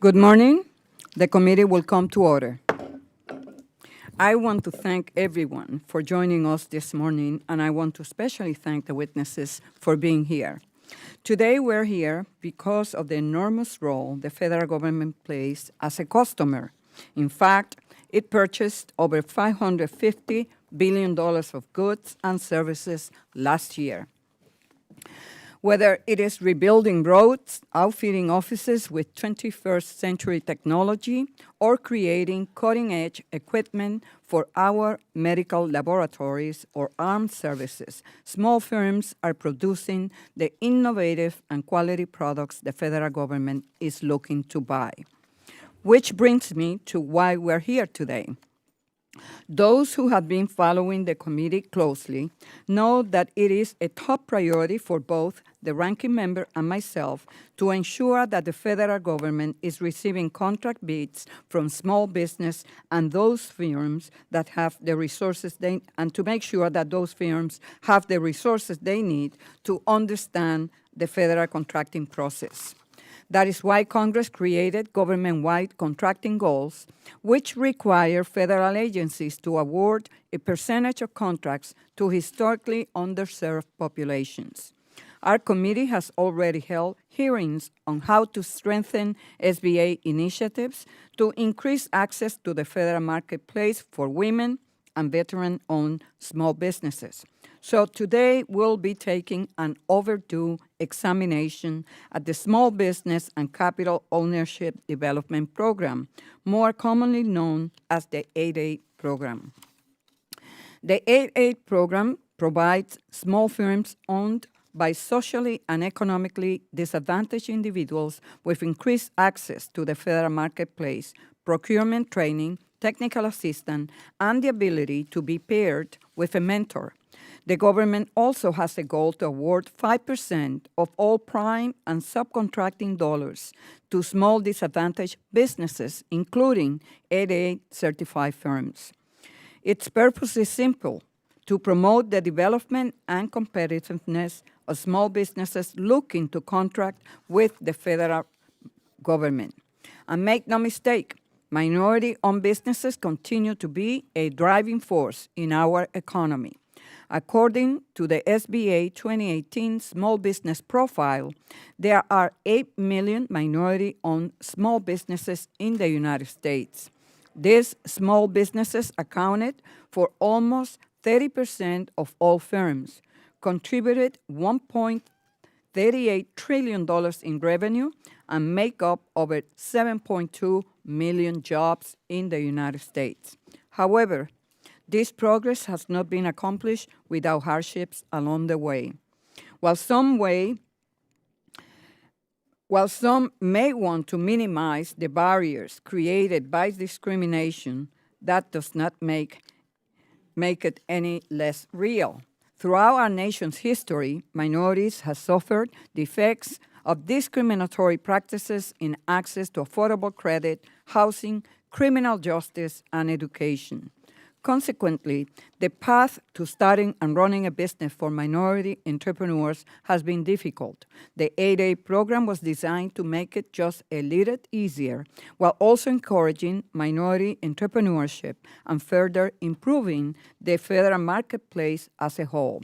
Good morning. The committee will come to order. I want to thank everyone for joining us this morning, and I want to especially thank the witnesses for being here. Today we're here because of the enormous role the federal government plays as a customer. In fact, it purchased over $550 billion of goods and services last year. Whether it is rebuilding roads, outfitting offices with 21st century technology, or creating cutting-edge equipment for our medical laboratories or armed services, small firms are producing the innovative and quality products the federal government is looking to buy. Which brings me to why we're here today. Those who have been following the committee closely know that it is a top priority for both the ranking member and myself to ensure that the federal government is receiving contract bids from small business and those firms that have the resources and to make sure that those firms have the resources they need to understand the federal contracting process. That is why Congress created government-wide contracting goals, which require federal agencies to award a percentage of contracts to historically underserved populations. Our committee has already held hearings on how to strengthen SBA initiatives to increase access to the federal marketplace for women and veteran-owned small businesses. So today we'll be taking an overdue examination at the Small Business and Capital Ownership Development Program, more commonly known as the 8A program. The 8A program provides small firms owned by socially and economically disadvantaged individuals with increased access to the federal marketplace, procurement training, technical assistance, and the ability to be paired with a mentor. The government also has a goal to award 5% of all prime and subcontracting dollars to small disadvantaged businesses, including 8A certified firms. Its purpose is simple: to promote the development and competitiveness of small businesses looking to contract with the federal government. And make no mistake, minority-owned businesses continue to be a driving force in our economy. According to the SBA 2018 Small Business Profile, there are 8 million minority-owned small businesses in the United States. These small businesses accounted for almost 30% of all firms, contributed $1.38 trillion in revenue, and make up over 7.2 million jobs in the United States. However, this progress has not been accomplished without hardships along the way. While some may want to minimize the barriers created by discrimination, that does not make it any less real. Throughout our nation's history, minorities have suffered the effects of discriminatory practices in access to affordable credit, housing, criminal justice, and education. Consequently, the path to starting and running a business for minority entrepreneurs has been difficult. The 8A program was designed to make it just a little easier, while also encouraging minority entrepreneurship and further improving the federal marketplace as a whole.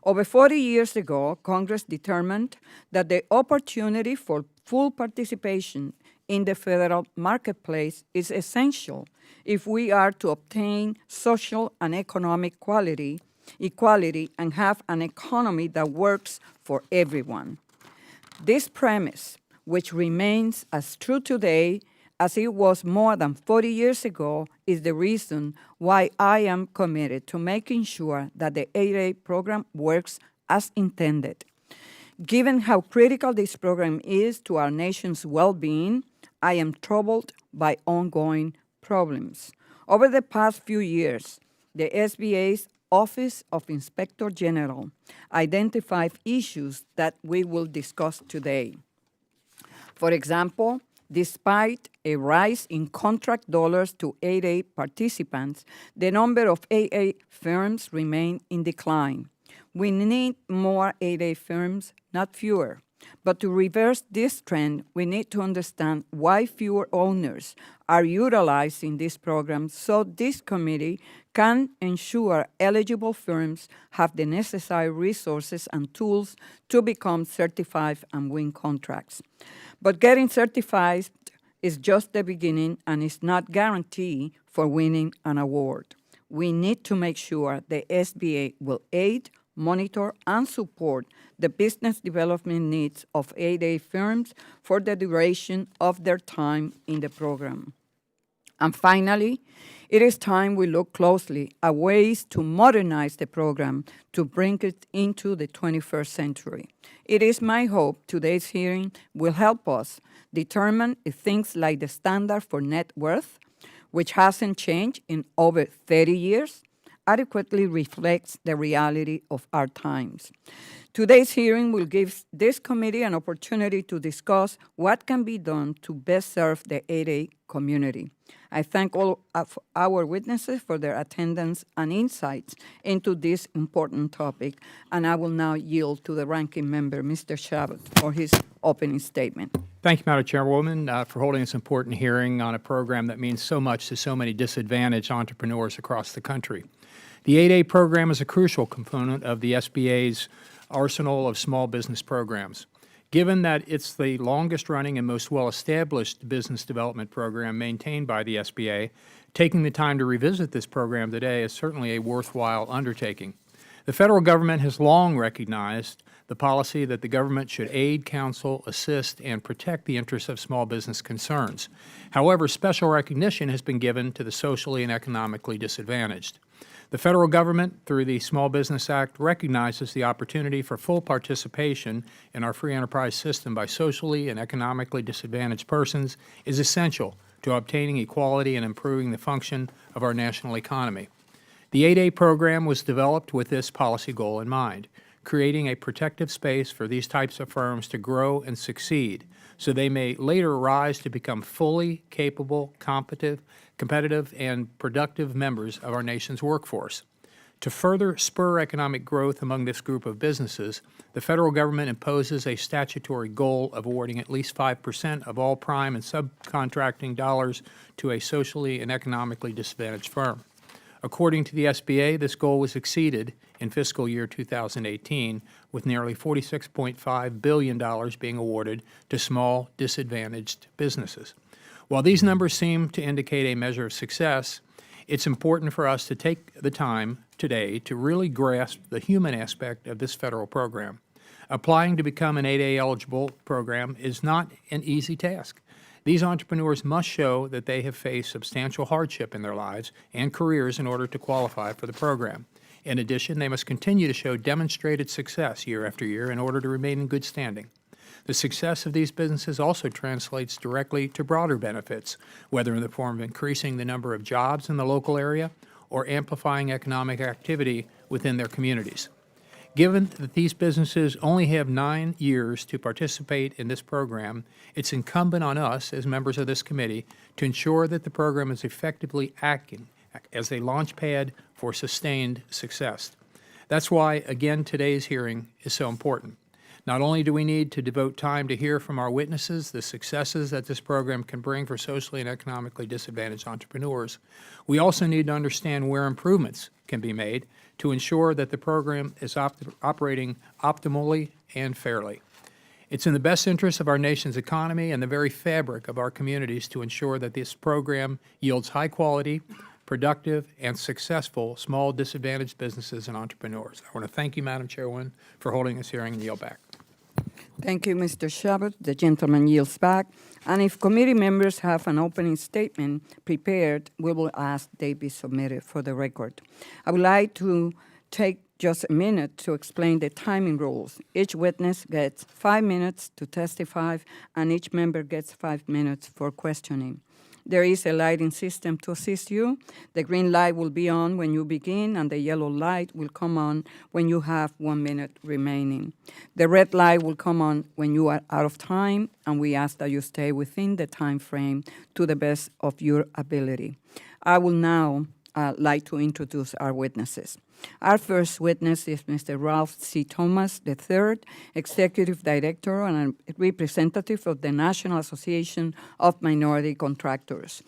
Over 40 years ago, Congress determined that the opportunity for full participation in the federal marketplace is essential if we are to obtain social and economic equality, and have an economy that works for everyone. This premise, which remains as true today as it was more than 40 years ago, is the reason why I am committed to making sure that the 8A program works as intended. Given how critical this program is to our nation's well-being, I am troubled by ongoing problems. Over the past few years, the SBA's Office of Inspector General identified issues that we will discuss today. For example, despite a rise in contract dollars to 8A participants, the number of 8A firms remain in decline. We need more 8A firms, not fewer. But to reverse this trend, we need to understand why fewer owners are utilizing this program so this committee can ensure eligible firms have the necessary resources and tools to become certified and win contracts. But getting certified is just the beginning and is not guarantee for winning an award. We need to make sure the SBA will aid, monitor, and support the business development needs of 8A firms for the duration of their time in the program. And finally, it is time we look closely at ways to modernize the program to bring it into the 21st century. It is my hope today's hearing will help us determine if things like the standard for net worth, which hasn't changed in over 30 years, adequately reflects the reality of our times. Today's hearing will give this committee an opportunity to discuss what can be done to best serve the 8A community. I thank all of our witnesses for their attendance and insights into this important topic, and I will now yield to the ranking member, Mr. Chabot, for his opening statement. Thank you, Madam Chairwoman, for holding this important hearing on a program that means so much to so many disadvantaged entrepreneurs across the country. The 8A program is a crucial component of the SBA's arsenal of small business programs. Given that it's the longest-running and most well-established business development program maintained by the SBA, taking the time to revisit this program today is certainly a worthwhile undertaking. The federal government has long recognized the policy that the government should aid, counsel, assist, and protect the interests of small business concerns. However, special recognition has been given to the socially and economically disadvantaged. The federal government, through the Small Business Act, recognizes the opportunity for full participation in our free enterprise system by socially and economically disadvantaged persons is essential to obtaining equality and improving the function of our national economy. The 8A program was developed with this policy goal in mind, creating a protective space for these types of firms to grow and succeed so they may later rise to become fully capable, competitive, and productive members of our nation's workforce. To further spur economic growth among this group of businesses, the federal government imposes a statutory goal of awarding at least 5% of all prime and subcontracting dollars to a socially and economically disadvantaged firm. According to the SBA, this goal was exceeded in fiscal year 2018, with nearly $46.5 billion being awarded to small, disadvantaged businesses. While these numbers seem to indicate a measure of success, it's important for us to take the time today to really grasp the human aspect of this federal program. Applying to become an 8A eligible program is not an easy task. These entrepreneurs must show that they have faced substantial hardship in their lives and careers in order to qualify for the program. In addition, they must continue to show demonstrated success year after year in order to remain in good standing. The success of these businesses also translates directly to broader benefits, whether in the form of increasing the number of jobs in the local area or amplifying economic activity within their communities. Given that these businesses only have 9 years to participate in this program, it's incumbent on us as members of this committee to ensure that the program is effectively acting as a launch pad for sustained success. That's why, again, today's hearing is so important. Not only do we need to devote time to hear from our witnesses the successes that this program can bring for socially and economically disadvantaged entrepreneurs, we also need to understand where improvements can be made to ensure that the program is operating optimally and fairly. It's in the best interest of our nation's economy and the very fabric of our communities to ensure that this program yields high-quality, productive, and successful small disadvantaged businesses and entrepreneurs. I want to thank you, Madam Chairwoman, for holding this hearing and yield back. Thank you, Mr. Chabot. The gentleman yields back. And if committee members have an opening statement prepared, we will ask they be submitted for the record. I would like to take just a minute to explain the timing rules. Each witness gets 5 minutes to testify, and each member gets 5 minutes for questioning. There is a lighting system to assist you. The green light will be on when you begin, and the yellow light will come on when you have 1 minute remaining. The red light will come on when you are out of time, and we ask that you stay within the time frame to the best of your ability. I will now like to introduce our witnesses. Our first witness is Mr. Ralph C. Thomas III, Executive Director and a representative of the National Association of Minority Contractors.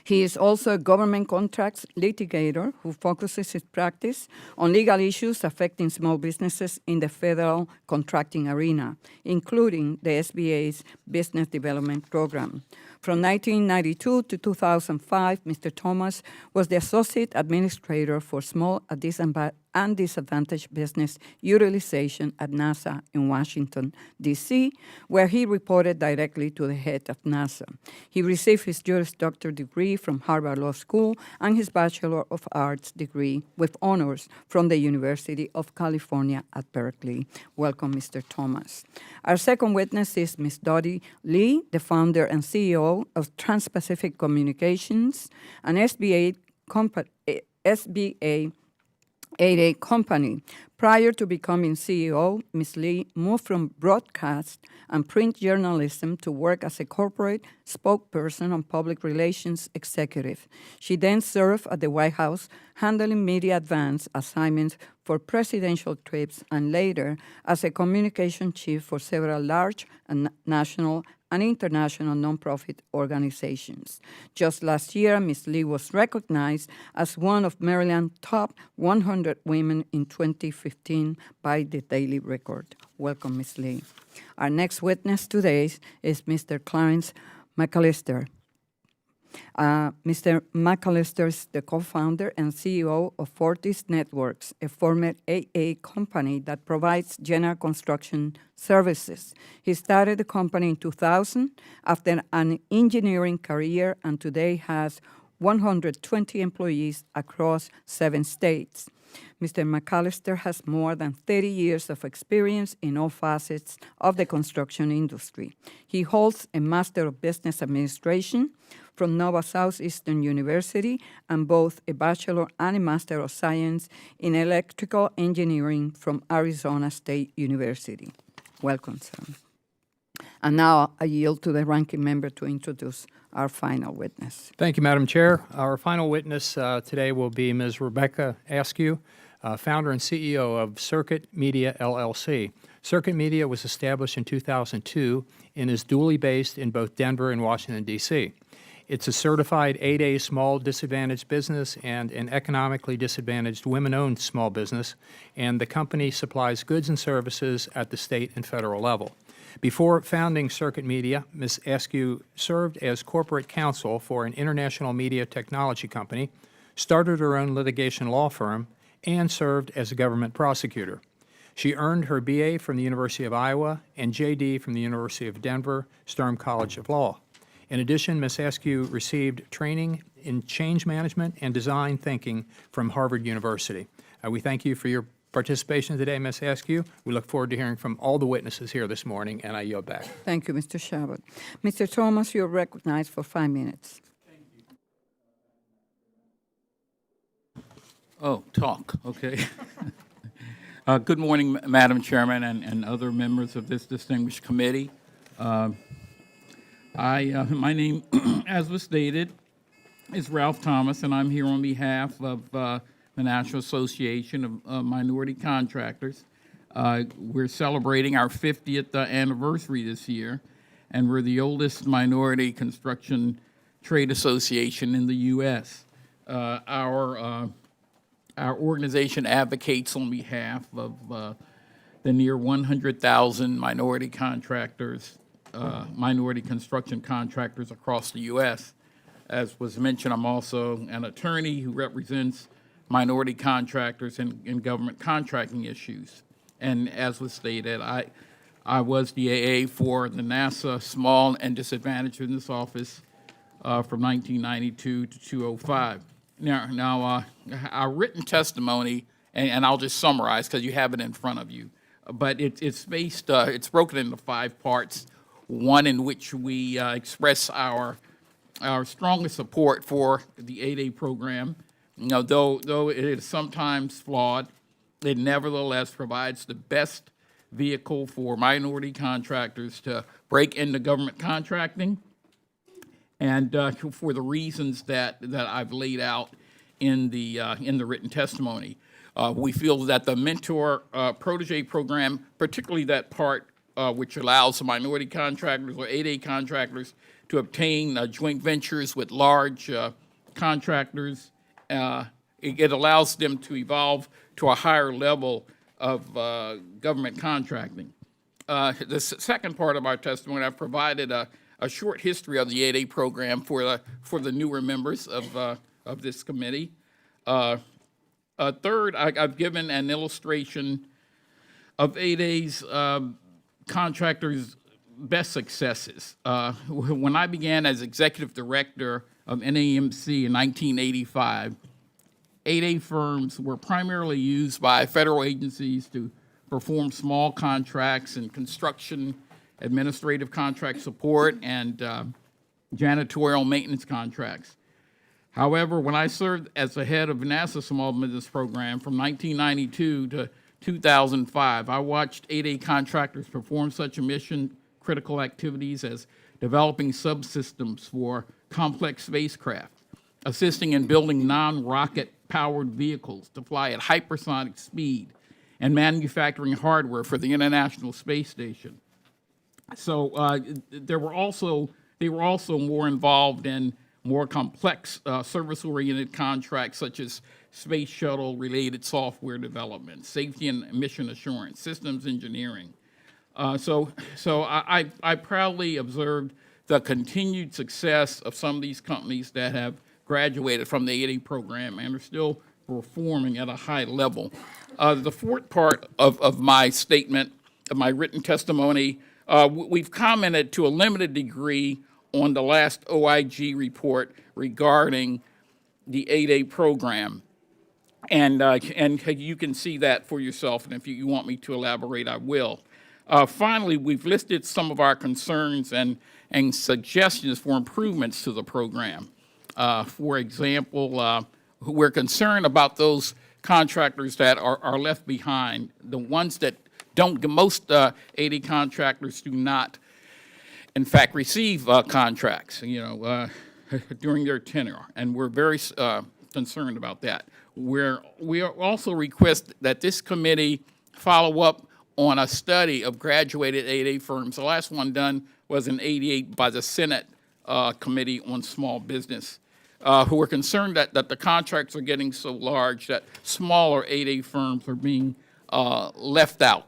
He is also a government contracts litigator who focuses his practice on legal issues affecting small businesses in the federal contracting arena, including the SBA's Business Development Program. From 1992 to 2005, Mr. Thomas was the Associate Administrator for Small and Disadvantaged Business Utilization at NASA in Washington, D.C., where he reported directly to the head of NASA. He received his Juris Doctor degree from Harvard Law School and his Bachelor of Arts degree with honors from the University of California at Berkeley. Welcome, Mr. Thomas. Our second witness is Ms. Dottie Lee, the founder and CEO of Trans-Pacific Communications, an SBA 8A company. Prior to becoming CEO, Ms. Lee moved from broadcast and print journalism to work as a corporate spokesperson and public relations executive. She then served at the White House, handling media advance assignments for presidential trips, and later as a communication chief for several large and national and international nonprofit organizations. Just last year, Ms. Lee was recognized as one of Maryland's top 100 women in 2015 by the Daily Record. Welcome, Ms. Lee. Our next witness today is Mr. Clarence McAllister. Mr. McAllister is the co-founder and CEO of Fortis Networks, a former AA company that provides general construction services. He started the company in 2000 after an engineering career and today has 120 employees across 7 states. Mr. McAllister has more than 30 years of experience in all facets of the construction industry. He holds a Master of Business Administration from Nova Southeastern University and both a Bachelor and a Master of Science in Electrical Engineering from Arizona State University. Welcome, sir. And now I yield to the ranking member to introduce our final witness. Thank you, Madam Chair. Our final witness today will be Ms. Rebecca Askew, founder and CEO of Circuit Media, LLC. Circuit Media was established in 2002 and is dually based in both Denver and Washington, D.C. It's a certified 8A small disadvantaged business and an economically disadvantaged women-owned small business, and the company supplies goods and services at the state and federal level. Before founding Circuit Media, Ms. Askew served as corporate counsel for an international media technology company, started her own litigation law firm, and served as a government prosecutor. She earned her BA from the University of Iowa and JD from the University of Denver Stern College of Law. In addition, Ms. Askew received training in change management and design thinking from Harvard University. We thank you for your participation today, Ms. Askew. We look forward to hearing from all the witnesses here this morning, and I yield back. Thank you, Mr. Chabot. Mr. Thomas, you're recognized for 5 minutes. Oh, talk, okay. Good morning, Madam Chairman and other members of this distinguished committee. My name, as was stated, is Ralph Thomas, and I'm here on behalf of the National Association of Minority Contractors. We're celebrating our 50th anniversary this year, and we're the oldest minority construction trade association in the U.S. Our organization advocates on behalf of the near 100,000 minority contractors, minority construction contractors across the U.S. As was mentioned, I'm also an attorney who represents minority contractors in government contracting issues. And as was stated, I was the AA for the NASA Small and Disadvantaged Business Office from 1992 to 2005. Now, our written testimony, and I'll just summarize because you have it in front of you, but it's broken into 5 parts. One in which we express our strongest support for the 8A program. You know, though it is sometimes flawed, it nevertheless provides the best vehicle for minority contractors to break into government contracting, and for the reasons that I've laid out in the written testimony. We feel that the mentor protege program, particularly that part which allows minority contractors or 8A contractors to obtain joint ventures with large contractors, it allows them to evolve to a higher level of government contracting. The second part of our testimony, I've provided a short history of the 8A program for the newer members of this committee. Third, I've given an illustration of 8A's contractors' best successes. When I began as executive director of NAMC in 1985, 8A firms were primarily used by federal agencies to perform small contracts in construction, administrative contract support, and janitorial maintenance contracts. However, when I served as the head of NASA Small Business Program from 1992 to 2005, I watched 8A contractors perform such mission-critical activities as developing subsystems for complex spacecraft, assisting in building non-rocket-powered vehicles to fly at hypersonic speed, and manufacturing hardware for the International Space Station. So they were also more involved in more complex service-oriented contracts such as space shuttle-related software development, safety and mission assurance, systems engineering. So I proudly observed the continued success of some of these companies that have graduated from the 8A program and are still performing at a high level. The fourth part of my statement, of my written testimony, we've commented to a limited degree on the last OIG report regarding the 8A program. And you can see that for yourself, and if you want me to elaborate, I will. Finally, we've listed some of our concerns and suggestions for improvements to the program. For example, we're concerned about those contractors that are left behind, the ones that don't. Most 8A contractors do not, in fact, receive contracts, during their tenure, and we're very concerned about that. We also request that this committee follow up on a study of graduated 8A firms. The last one done was in '88 by the Senate Committee on Small Business, who are concerned that the contracts are getting so large that smaller 8A firms are being left out.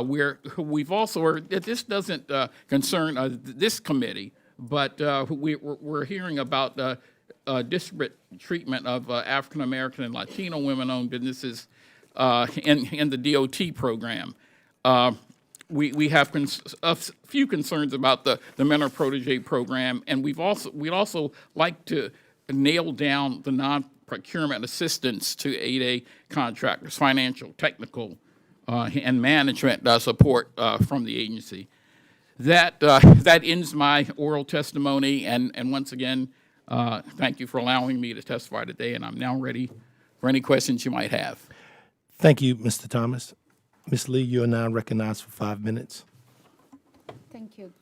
We've also, this doesn't concern this committee, but we're hearing about disparate treatment of African American and Latino women-owned businesses in the DOT program. We have a few concerns about the mentor protege program, and we'd also like to nail down the non-procurement assistance to 8A contractors, financial, technical, and management support from the agency. That ends my oral testimony, and once again, thank you for allowing me to testify today, and I'm now ready for any questions you might have. Thank you, Mr. Thomas. Ms. Lee, you are now recognized for 5 minutes. Thank you.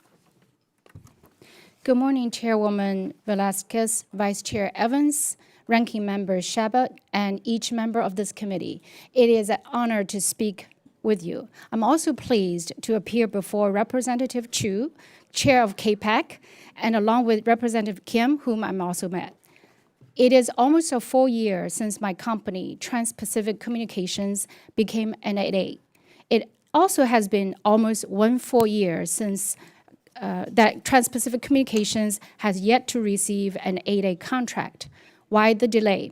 Good morning, Chairwoman Velasquez, Vice Chair Evans, Ranking Member Shabbat, and each member of this committee. It is an honor to speak with you. I'm also pleased to appear before Representative Chu, Chair of KPAC, and along with Representative Kim, whom I'm also met. It is almost a full year since my company, Trans-Pacific Communications, became an 8A. It also has been almost 1 full year since that Trans-Pacific Communications has yet to receive an 8A contract. Why the delay?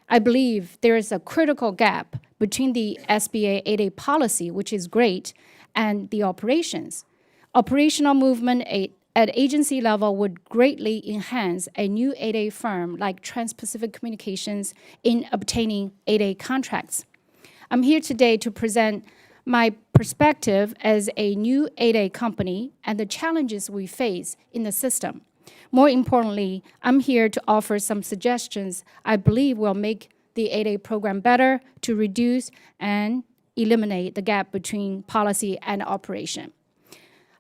I believe there is a critical gap between the SBA 8A policy, which is great, and the operations. Operational movement at agency level would greatly enhance a new 8A firm like Trans-Pacific Communications in obtaining 8A contracts. I'm here today to present my perspective as a new 8A company and the challenges we face in the system. More importantly, I'm here to offer some suggestions I believe will make the 8A program better to reduce and eliminate the gap between policy and operation.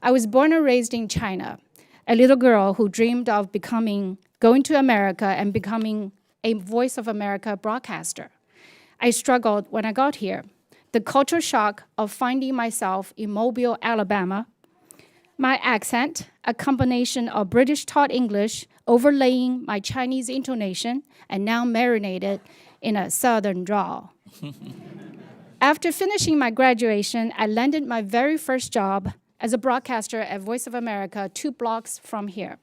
I was born and raised in China, a little girl who dreamed of going to America and becoming a Voice of America broadcaster. I struggled when I got here. The culture shock of finding myself in Mobile, Alabama, my accent, a combination of British taught English, overlaying my Chinese intonation, and now marinated in a Southern drawl. After finishing my graduation, I landed my very first job as a broadcaster at Voice of America 2 blocks from here.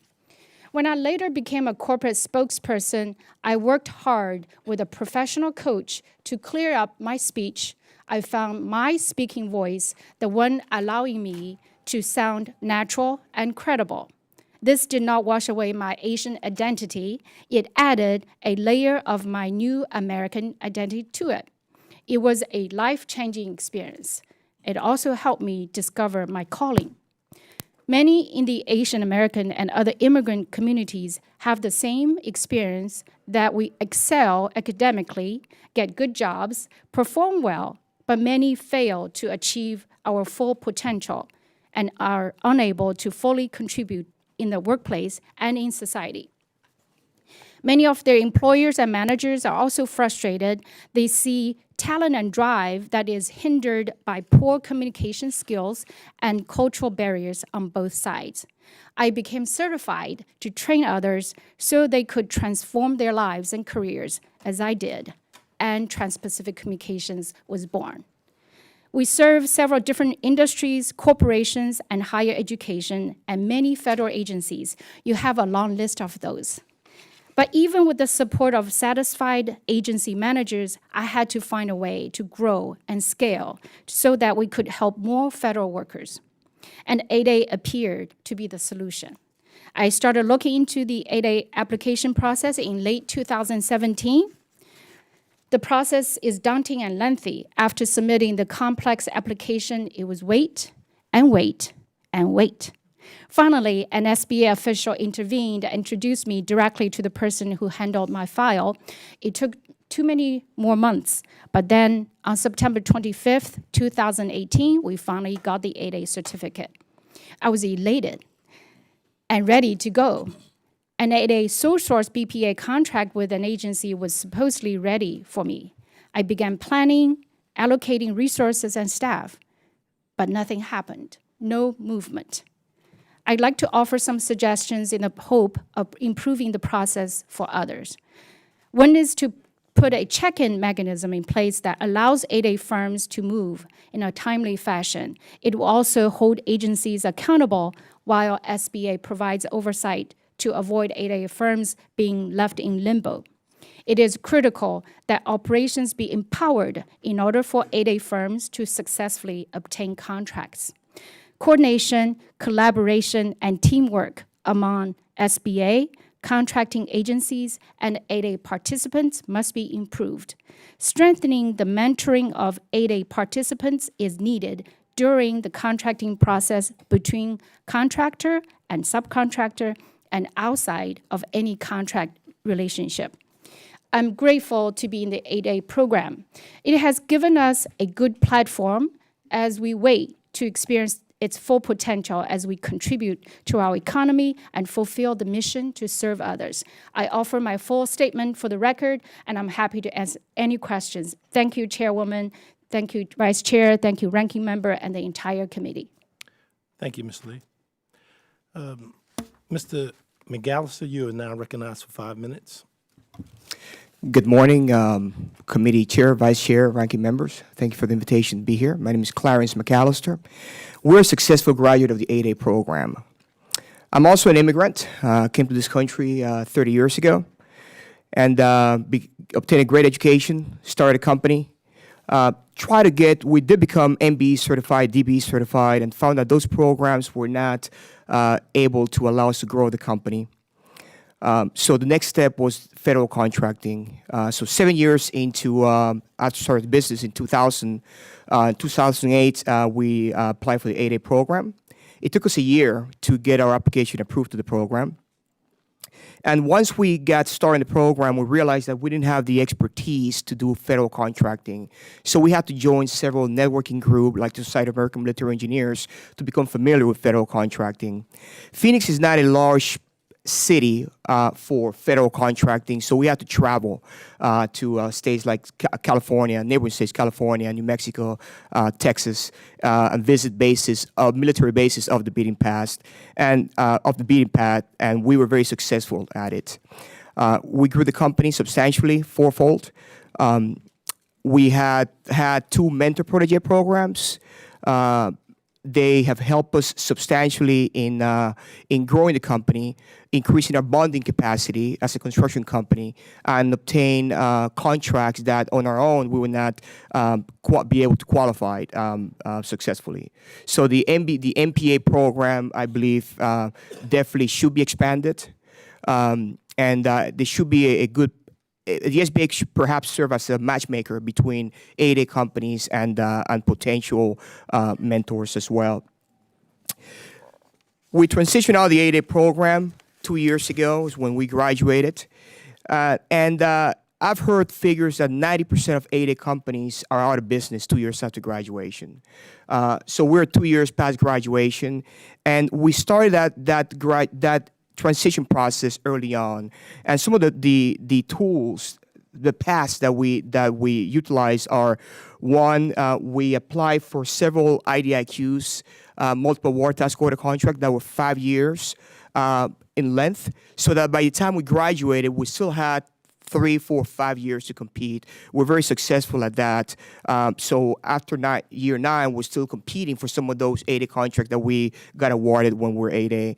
When I later became a corporate spokesperson, I worked hard with a professional coach to clear up my speech. I found my speaking voice, the one allowing me to sound natural and credible. This did not wash away my Asian identity. It added a layer of my new American identity to it. It was a life-changing experience. It also helped me discover my calling. Many in the Asian American and other immigrant communities have the same experience, that we excel academically, get good jobs, perform well, but many fail to achieve our full potential and are unable to fully contribute in the workplace and in society. Many of their employers and managers are also frustrated. They see talent and drive that is hindered by poor communication skills and cultural barriers on both sides. I became certified to train others so they could transform their lives and careers as I did, and Trans-Pacific Communications was born. We serve several different industries, corporations, and higher education, and many federal agencies. You have a long list of those. But even with the support of satisfied agency managers, I had to find a way to grow and scale so that we could help more federal workers. And 8A appeared to be the solution. I started looking into the 8A application process in late 2017. The process is daunting and lengthy. After submitting the complex application, it was wait and wait and wait. Finally, an SBA official intervened and introduced me directly to the person who handled my file. It took too many more months, but then on September 25th, 2018, we finally got the 8A certificate. I was elated and ready to go. An 8A sole source BPA contract with an agency was supposedly ready for me. I began planning, allocating resources and staff, but nothing happened, no movement. I'd like to offer some suggestions in the hope of improving the process for others. One is to put a check-in mechanism in place that allows 8A firms to move in a timely fashion. It will also hold agencies accountable while SBA provides oversight to avoid 8A firms being left in limbo. It is critical that operations be empowered in order for 8A firms to successfully obtain contracts. Coordination, collaboration, and teamwork among SBA, contracting agencies, and 8A participants must be improved. Strengthening the mentoring of 8A participants is needed during the contracting process between contractor and subcontractor and outside of any contract relationship. I'm grateful to be in the 8A program. It has given us a good platform as we wait to experience its full potential as we contribute to our economy and fulfill the mission to serve others. I offer my full statement for the record, and I'm happy to answer any questions. Thank you, Chairwoman. Thank you, Vice Chair. Thank you, Ranking Member, and the entire committee. Thank you, Ms. Lee. Mr. McAllister, you are now recognized for 5 minutes. Good morning, committee chair, vice chair, ranking members. Thank you for the invitation to be here. My name is Clarence McAllister. We're a successful graduate of the 8A program. I'm also an immigrant. Came to this country 30 years ago and obtained a great education, started a company. We did become MB certified, DB certified, and found that those programs were not able to allow us to grow the company. So the next step was federal contracting. So 7 years into, after starting the business in 2008, we applied for the 8A program. It took us a year to get our application approved to the program. And once we got started in the program, we realized that we didn't have the expertise to do federal contracting. So we had to join several networking groups like the Society of American Military Engineers to become familiar with federal contracting. Phoenix is not a large city for federal contracting, so we had to travel to states like California, neighboring states, California, New Mexico, Texas, and visit bases, military bases of the beating path, and we were very successful at it. We grew the company substantially, fourfold. We had 2 mentor protege programs. They have helped us substantially in growing the company, increasing our bonding capacity as a construction company, and obtain contracts that on our own we would not be able to qualify successfully. So the MPA program, I believe, definitely should be expanded, and there should be a good. The SBA should perhaps serve as a matchmaker between 8A companies and potential mentors as well. We transitioned out of the 8A program 2 years ago, is when we graduated. And I've heard figures that 90% of 8A companies are out of business 2 years after graduation. So we're 2 years past graduation, and we started that transition process early on, and some of the tools, the paths that we utilize are: one, we apply for several IDIQs, multiple award task order contract that were 5 years in length, so that by the time we graduated, we still had 3, 4, 5 years to compete. We're very successful at that. So after year 9, we're still competing for some of those 8A contracts that we got awarded when we were 8A.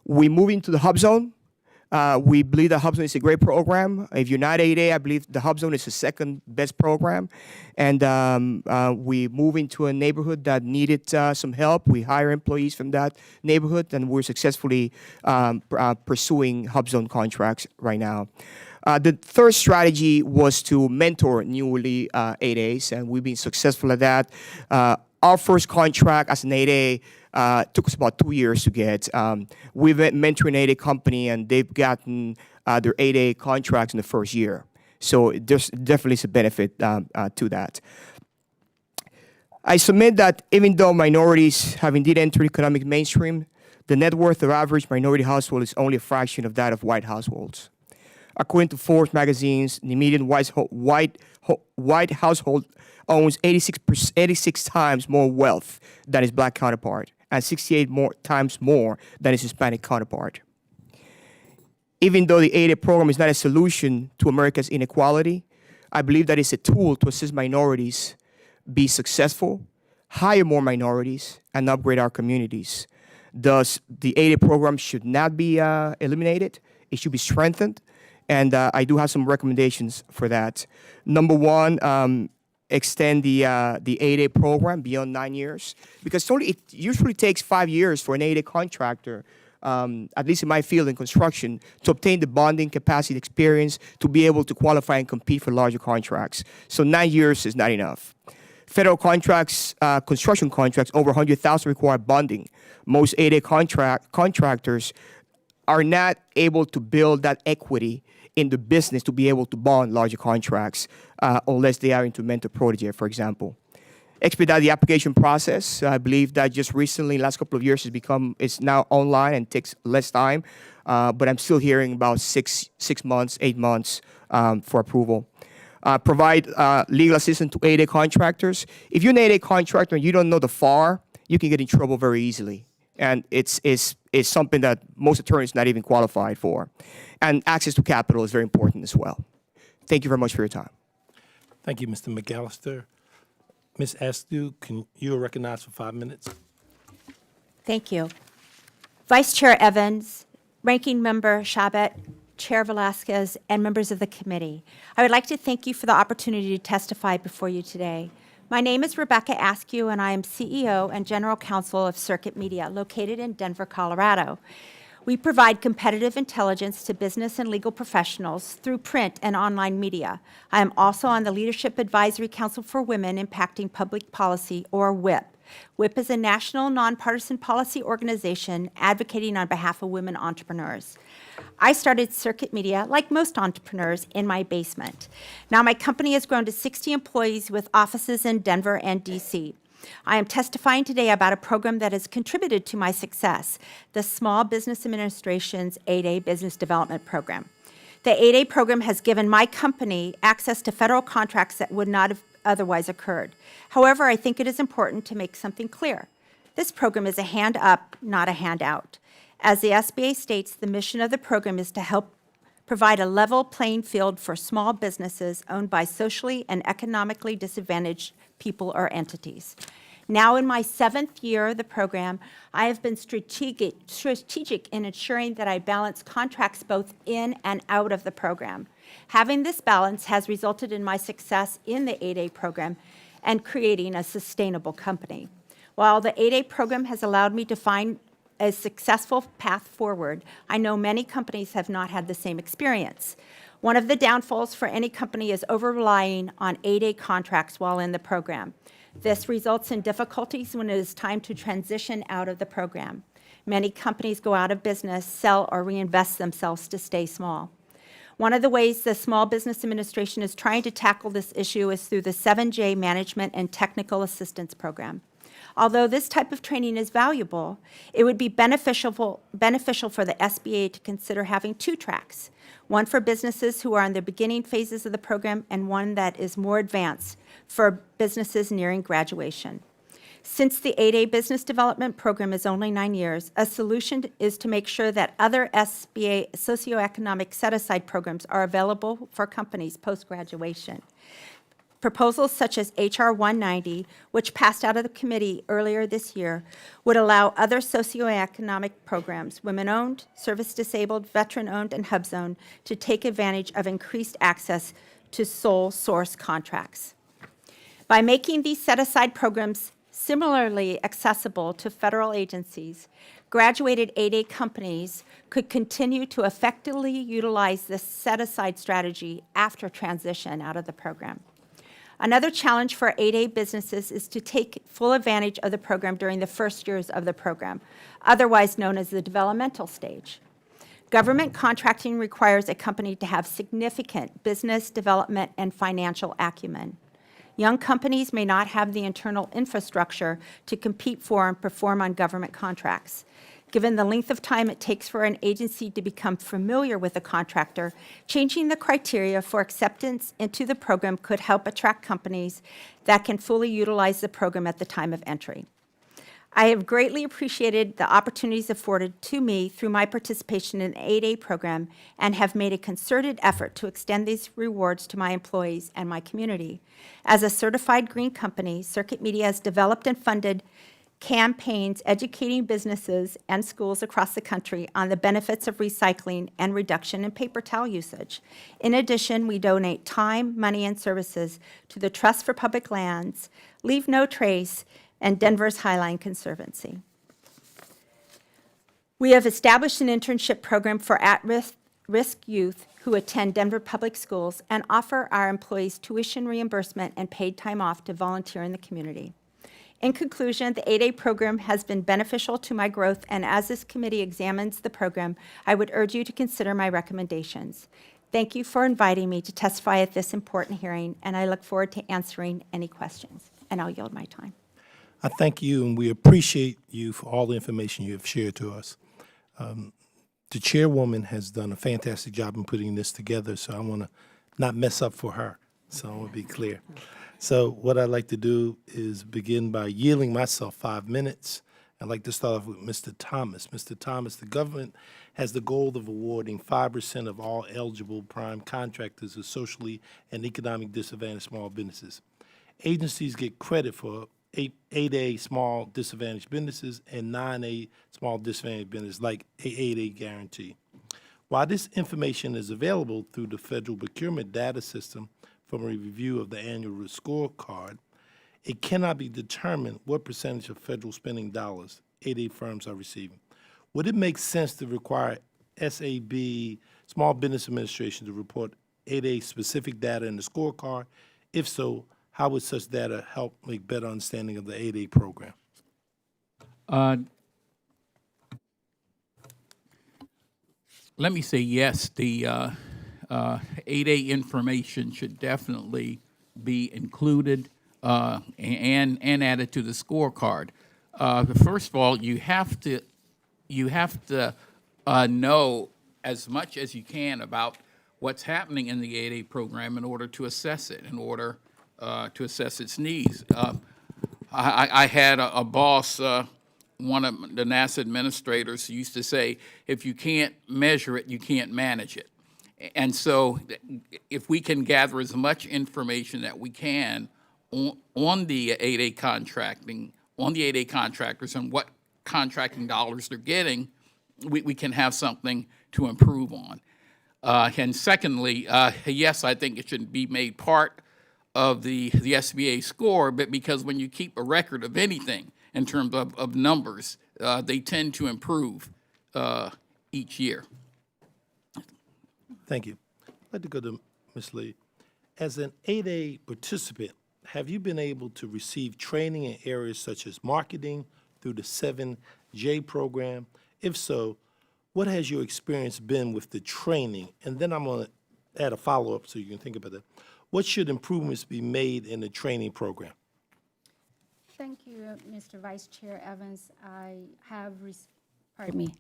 We move into the Hub Zone. We believe the Hub Zone is a great program. If you're not 8A, I believe the Hub Zone is the second best program. And we move into a neighborhood that needed some help. We hire employees from that neighborhood, and we're successfully pursuing Hub Zone contracts right now. The third strategy was to mentor newly 8As, and we've been successful at that. Our first contract as an 8A took us about 2 years to get. We've been mentoring an 8A company, and they've gotten their 8A contracts in the first year. So there's definitely some benefit to that. I submit that even though minorities have indeed entered economic mainstream, the net worth of average minority household is only a fraction of that of white households. According to Forbes magazine's, the median white household owns 86 times more wealth than his black counterpart, and 68 times more than his Hispanic counterpart. Even though the 8A program is not a solution to America's inequality, I believe that it's a tool to assist minorities be successful, hire more minorities, and upgrade our communities. Thus, the 8A program should not be eliminated. It should be strengthened, and I do have some recommendations for that. Number one, extend the 8A program beyond 9 years, because it usually takes 5 years for an 8A contractor, at least in my field in construction, to obtain the bonding capacity experience to be able to qualify and compete for larger contracts. So 9 years is not enough. Federal contracts, construction contracts over 100,000 require bonding. Most 8A contractors are not able to build that equity in the business to be able to bond larger contracts unless they are into mentor protege, for example. Expedite the application process. I believe that just recently, last couple of years, it's now online and takes less time, but I'm still hearing about 6 months, 8 months for approval. Provide legal assistance to 8A contractors. If you're an 8A contractor and you don't know the FAR, you can get in trouble very easily. And it's something that most attorneys not even qualified for. And access to capital is very important as well. Thank you very much for your time. Thank you, Mr. McAllister. Ms. Askew, you are recognized for 5 minutes. Thank you. Vice Chair Evans, Ranking Member Chabot, Chair Velasquez, and members of the committee. I would like to thank you for the opportunity to testify before you today. My name is Rebecca Askew, and I am CEO and General Counsel of Circuit Media, located in Denver, Colorado. We provide competitive intelligence to business and legal professionals through print and online media. I am also on the Leadership Advisory Council for Women Impacting Public Policy, or WIP. WIP is a national nonpartisan policy organization advocating on behalf of women entrepreneurs. I started Circuit Media, like most entrepreneurs, in my basement. Now my company has grown to 60 employees with offices in Denver and DC. I am testifying today about a program that has contributed to my success, the Small Business Administration's 8A Business Development Program. The 8A program has given my company access to federal contracts that would not have otherwise occurred. However, I think it is important to make something clear. This program is a hand up, not a handout. As the SBA states, the mission of the program is to help provide a level playing field for small businesses owned by socially and economically disadvantaged people or entities. Now in my 7th year of the program, I have been strategic in ensuring that I balance contracts both in and out of the program. Having this balance has resulted in my success in the 8A program and creating a sustainable company. While the 8A program has allowed me to find a successful path forward, I know many companies have not had the same experience. One of the downfalls for any company is over-relying on 8A contracts while in the program. This results in difficulties when it is time to transition out of the program. Many companies go out of business, sell, or reinvest themselves to stay small. One of the ways the Small Business Administration is trying to tackle this issue is through the 7J Management and Technical Assistance Program. Although this type of training is valuable, it would be beneficial for the SBA to consider having 2 tracks, one for businesses who are in the beginning phases of the program and one that is more advanced for businesses nearing graduation. Since the 8A Business Development Program is only 9 years, a solution is to make sure that other SBA socioeconomic set-aside programs are available for companies post-graduation. Proposals such as H.R. 190, which passed out of the committee earlier this year, would allow other socioeconomic programs, women-owned, service-disabled, veteran-owned, and HUB-zone, to take advantage of increased access to sole source contracts. By making these set-aside programs similarly accessible to federal agencies, graduated 8A companies could continue to effectively utilize this set-aside strategy after transition out of the program. Another challenge for 8A businesses is to take full advantage of the program during the first years of the program, otherwise known as the developmental stage. Government contracting requires a company to have significant business development and financial acumen. Young companies may not have the internal infrastructure to compete for and perform on government contracts. Given the length of time it takes for an agency to become familiar with a contractor, changing the criteria for acceptance into the program could help attract companies that can fully utilize the program at the time of entry. I have greatly appreciated the opportunities afforded to me through my participation in the 8A program and have made a concerted effort to extend these rewards to my employees and my community. As a certified green company, Circuit Media has developed and funded campaigns educating businesses and schools across the country on the benefits of recycling and reduction in paper towel usage. In addition, we donate time, money, and services to the Trust for Public Lands, Leave No Trace, and Denver's Highline Conservancy. We have established an internship program for at-risk youth who attend Denver Public Schools and offer our employees tuition reimbursement and paid time off to volunteer in the community. In conclusion, the 8A program has been beneficial to my growth, and as this committee examines the program, I would urge you to consider my recommendations. Thank you for inviting me to testify at this important hearing, and I look forward to answering any questions. And I'll yield my time. I thank you, and we appreciate you for all the information you have shared to us. The chairwoman has done a fantastic job in putting this together, so I want to not mess up for her. So I want to be clear. So what I'd like to do is begin by yielding myself 5 minutes. I'd like to start off with Mr. Thomas. Mr. Thomas, the government has the goal of awarding 5% of all eligible prime contractors of socially and economic disadvantaged small businesses. Agencies get credit for 8A small disadvantaged businesses and 9A small disadvantaged businesses, like a 8A guarantee. While this information is available through the federal procurement data system from a review of the annual scorecard, it cannot be determined what percentage of federal spending dollars 8A firms are receiving. Would it make sense to require SAB, Small Business Administration, to report 8A specific data in the scorecard? If so, how would such data help make better understanding of the 8A program? Let me say yes, the 8A information should definitely be included. and added to the scorecard. First of all, you have to know as much as you can about what's happening in the 8A program in order to assess it, in order to assess its needs. I had a boss, one of the NASA administrators, who used to say, if you can't measure it, you can't manage it. And so if we can gather as much information that we can on the 8A contracting, on the 8A contractors and what contracting dollars they're getting, we can have something to improve on. And secondly, yes, I think it should be made part of the SBA score, but because when you keep a record of anything in terms of numbers, they tend to improve each year. Thank you. I'd like to go to Ms. Lee. As an 8A participant, have you been able to receive training in areas such as marketing through the 7J program? If so, what has your experience been with the training? And then I'm going to add a follow-up so you can think about that. What should improvements be made in the training program? Thank you, Mr. Vice Chair Evans. I have, pardon me,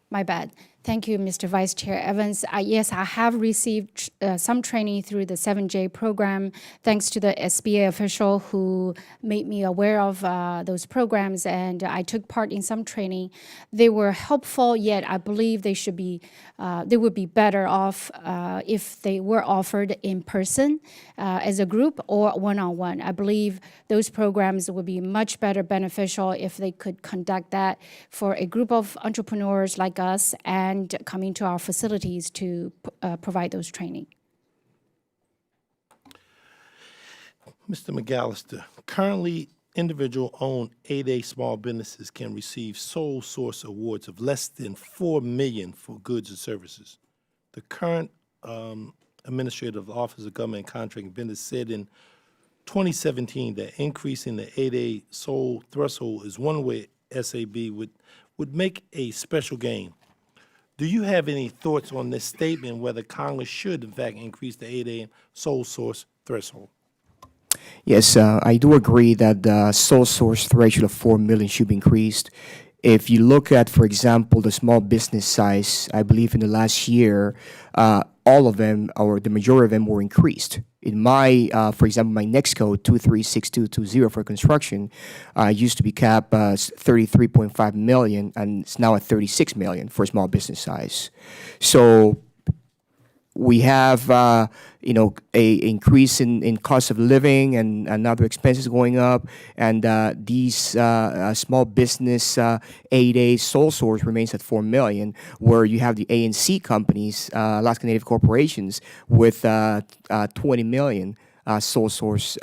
my bad. Thank you, Mr. Vice Chair Evans. Yes, I have received some training through the 7J program, thanks to the SBA official who made me aware of those programs, and I took part in some training. They were helpful, yet I believe they should be, they would be better off if they were offered in person as a group or one-on-one. I believe those programs would be much better beneficial if they could conduct that for a group of entrepreneurs like us and coming to our facilities to provide those training. Mr. McAllister, currently individual-owned 8A small businesses can receive sole source awards of less than $4 million for goods and services. The current administrator of the Office of Government and Contracting Vendors said in 2017 that increasing the 8A sole threshold is one way SAB would make a special gain. Do you have any thoughts on this statement, whether Congress should, in fact, increase the 8A sole source threshold? Yes, I do agree that the sole source threshold of $4 million should be increased. If you look at, for example, the small business size, I believe in the last year, all of them, or the majority of them, were increased. In my, for example, my next code, 236220 for construction, used to be capped as 33.5 million, and it's now at 36 million for small business size. So we have, you know, a increase in cost of living and other expenses going up, and these small business 8A sole source remains at 4 million, where you have the A and C companies, Alaska Native corporations, with 20 million sole source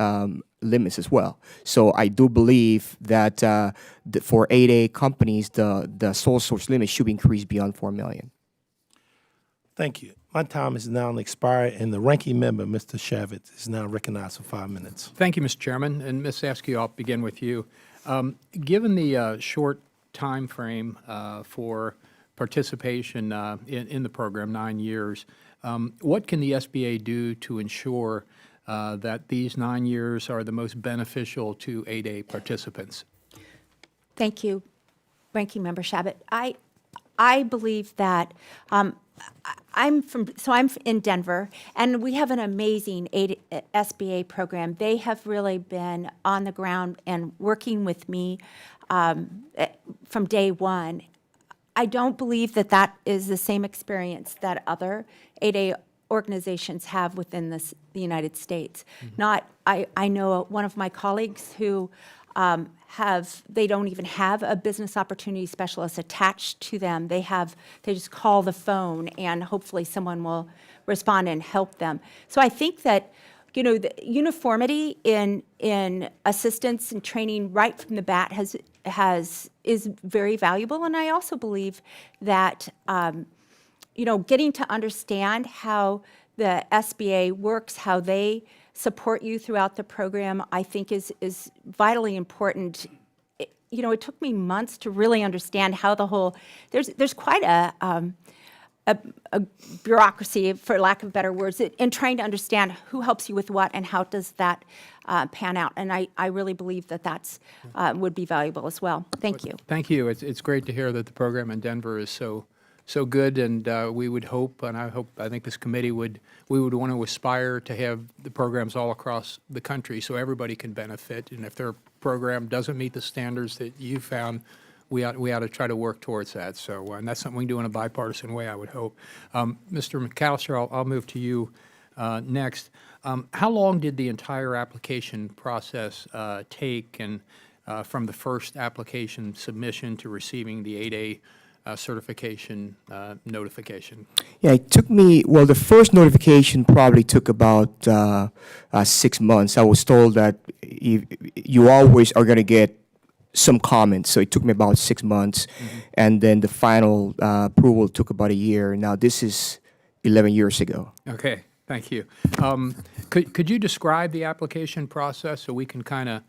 limits as well. So I do believe that for 8A companies, the sole source limit should be increased beyond 4 million. Thank you. My time is now expired, and the ranking member, Mr. Shavit, is now recognized for 5 minutes. Thank you, Mr. Chairman. And Ms. Askew, I'll begin with you. Given the short time frame for participation in the program, 9 years, what can the SBA do to ensure that these 9 years are the most beneficial to 8A participants? Thank you, Ranking Member Shabbat. I believe that I'm in Denver, and we have an amazing SBA program. They have really been on the ground and working with me from day one. I don't believe that that is the same experience that other 8A organizations have within the United States. I know one of my colleagues who they don't even have a business opportunity specialist attached to them. They just call the phone, and hopefully someone will respond and help them. So I think that, you know, the uniformity in assistance and training right from the bat is very valuable. And I also believe that, you know, getting to understand how the SBA works, how they support you throughout the program, I think is vitally important. You know, it took me months to really understand how the whole, there's quite a a bureaucracy, for lack of better words, in trying to understand who helps you with what and how does that pan out. And I really believe that that's would be valuable as well. Thank you. Thank you. It's great to hear that the program in Denver is so good, and we would hope, and I think this committee we would want to aspire to have the programs all across the country so everybody can benefit. And if their program doesn't meet the standards that you found, we ought to try to work towards that. So, and that's something we can do in a bipartisan way, I would hope. Mr. McAllister, I'll move to you next. How long did the entire application process take, and from the first application submission to receiving the 8A certification notification? Yeah, it took me, well, the first notification probably took about 6 months. I was told that you always are going to get some comments, so it took me about 6 months. And then the final approval took about a year. Now, this is 11 years ago. Okay, thank you. Could you describe the application process so we can kind of,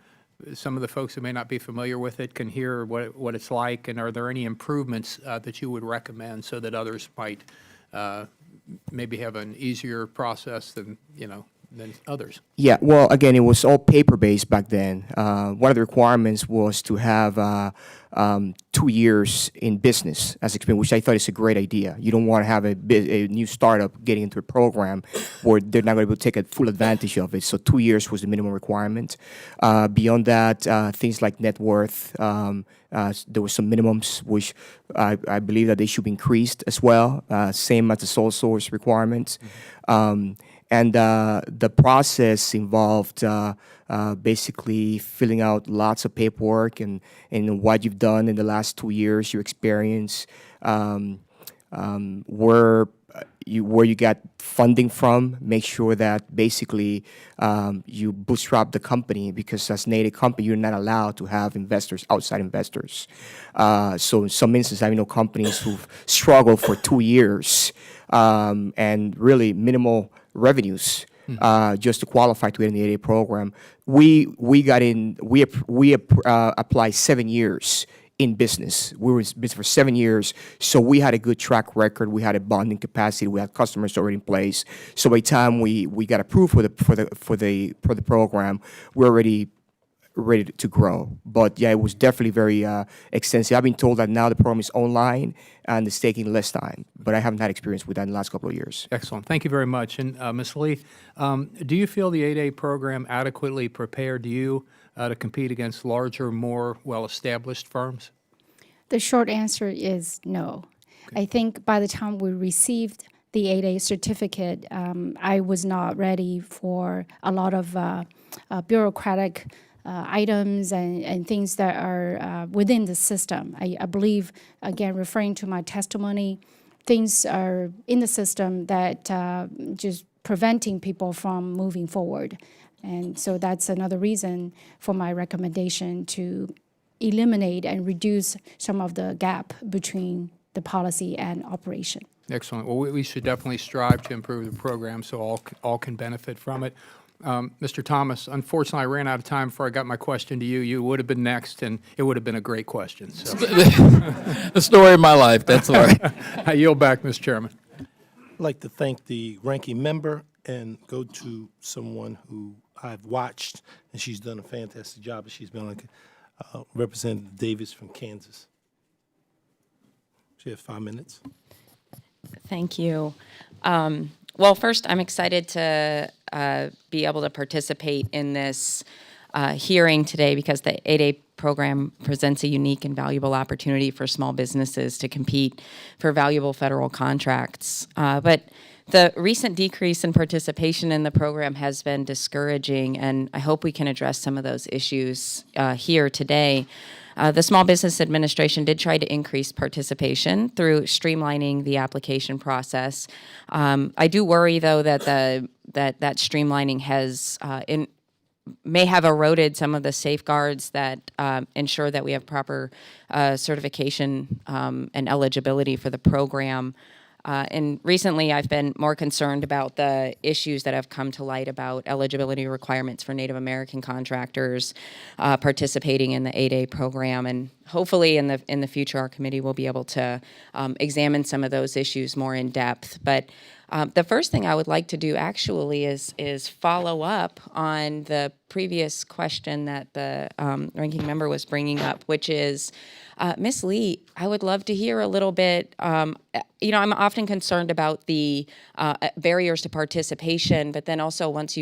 some of the folks who may not be familiar with it can hear what it's like, and are there any improvements that you would recommend so that others might maybe have an easier process than others? Yeah, well, again, it was all paper-based back then. One of the requirements was to have 2 years in business as experience, which I thought is a great idea. You don't want to have a new startup getting into a program where they're not going to be able to take a full advantage of it. So 2 years was the minimum requirement. Beyond that, things like net worth, there were some minimums, which I believe that they should be increased as well, same as the sole source requirements. And the process involved basically filling out lots of paperwork and what you've done in the last 2 years, your experience, where you got funding from. Make sure that basically you bootstrap the company, because as an 8A company, you're not allowed to have investors, outside investors. So in some instances, I know companies who've struggled for 2 years and really minimal revenues just to qualify to get in the 8A program. We got in. We applied 7 years in business. We were in business for 7 years, so we had a good track record. We had a bonding capacity. We had customers already in place. So by the time we got approved for the program, we're already ready to grow. But yeah, it was definitely very extensive. I've been told that now the program is online and it's taking less time, but I haven't had experience with that in the last couple of years. Excellent. Thank you very much. And Ms. Lee, do you feel the 8A program adequately prepared you to compete against larger, more well-established firms? The short answer is no. I think by the time we received the 8A certificate, I was not ready for a lot of bureaucratic items and things that are within the system. I believe, again, referring to my testimony, things are in the system that just preventing people from moving forward. And so that's another reason for my recommendation to eliminate and reduce some of the gap between the policy and operation. Excellent. Well, we should definitely strive to improve the program so all can benefit from it. Mr. Thomas, unfortunately, I ran out of time before I got my question to you. You would have been next, and it would have been a great question. So. The story of my life, that's all right. I yield back, Mr. Chairman. I'd like to thank the ranking member and go to someone who I've watched, and she's done a fantastic job. She's been like Representative Davis from Kansas. She has 5 minutes. Thank you. Well, first, I'm excited to be able to participate in this hearing today because the 8A program presents a unique and valuable opportunity for small businesses to compete for valuable federal contracts. But the recent decrease in participation in the program has been discouraging, and I hope we can address some of those issues here today. The Small Business Administration did try to increase participation through streamlining the application process. I do worry, though, that that streamlining has may have eroded some of the safeguards that ensure that we have proper certification and eligibility for the program. And recently, I've been more concerned about the issues that have come to light about eligibility requirements for Native American contractors participating in the 8A program. And hopefully, in the future, our committee will be able to examine some of those issues more in depth. But the first thing I would like to do actually is follow up on the previous question that the ranking member was bringing up, which is, Ms. Lee, I would love to hear a little bit. I'm often concerned about the barriers to participation, but then also once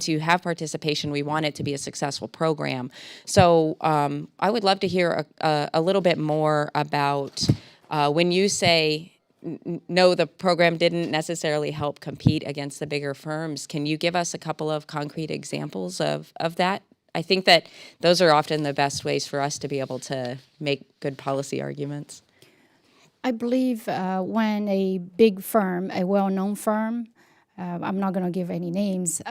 you have participation, we want it to be a successful program. So I would love to hear a little bit more about when you say, no, the program didn't necessarily help compete against the bigger firms. Can you give us a couple of concrete examples of that? I think that those are often the best ways for us to be able to make good policy arguments. I believe when a big firm, a well-known firm, I'm not going to give any names,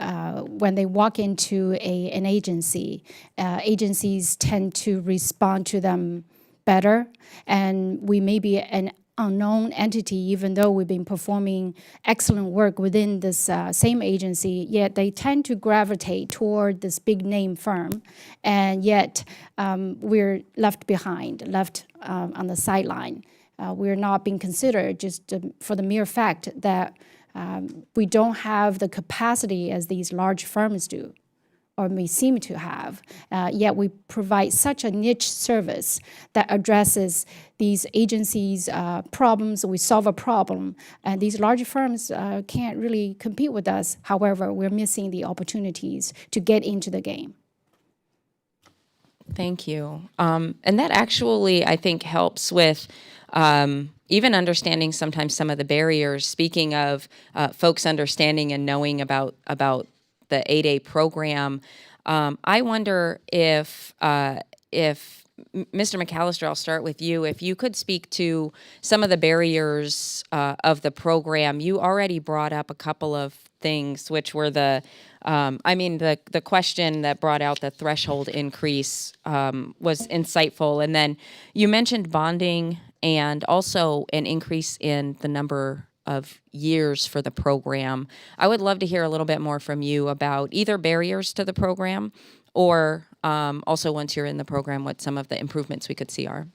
when they walk into an agency, agencies tend to respond to them better, and we may be an unknown entity, even though we've been performing excellent work within this same agency, yet they tend to gravitate toward this big name firm, and yet we're left behind, left on the sideline. We're not being considered just for the mere fact that we don't have the capacity as these large firms do, or may seem to have, yet we provide such a niche service that addresses these agencies' problems. We solve a problem, and these large firms can't really compete with us. However, we're missing the opportunities to get into the game. Thank you. And that actually, I think, helps with even understanding sometimes some of the barriers. Speaking of folks understanding and knowing about the 8A program, I wonder if Mr. McAllister, I'll start with you. If you could speak to some of the barriers of the program. You already brought up a couple of things, which were the question that brought out the threshold increase was insightful. And then you mentioned bonding and also an increase in the number of years for the program. I would love to hear a little bit more from you about either barriers to the program or also once you're in the program, what some of the improvements we could see are.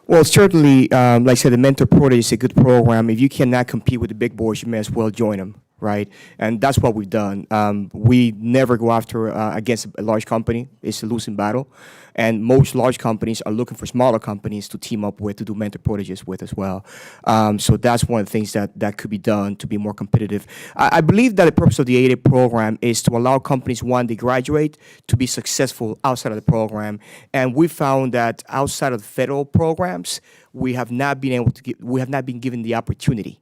Well, certainly, like I said, the mentor program is a good program. If you cannot compete with the big boys, you may as well join them, right? And that's what we've done. We never go after against a large company. It's a losing battle. And most large companies are looking for smaller companies to team up with, to do mentor proteges with as well. So that's one of the things that could be done to be more competitive. I believe that the purpose of the 8A program is to allow companies, one, they graduate, to be successful outside of the program. And we found that outside of the federal programs, we have not been given the opportunity.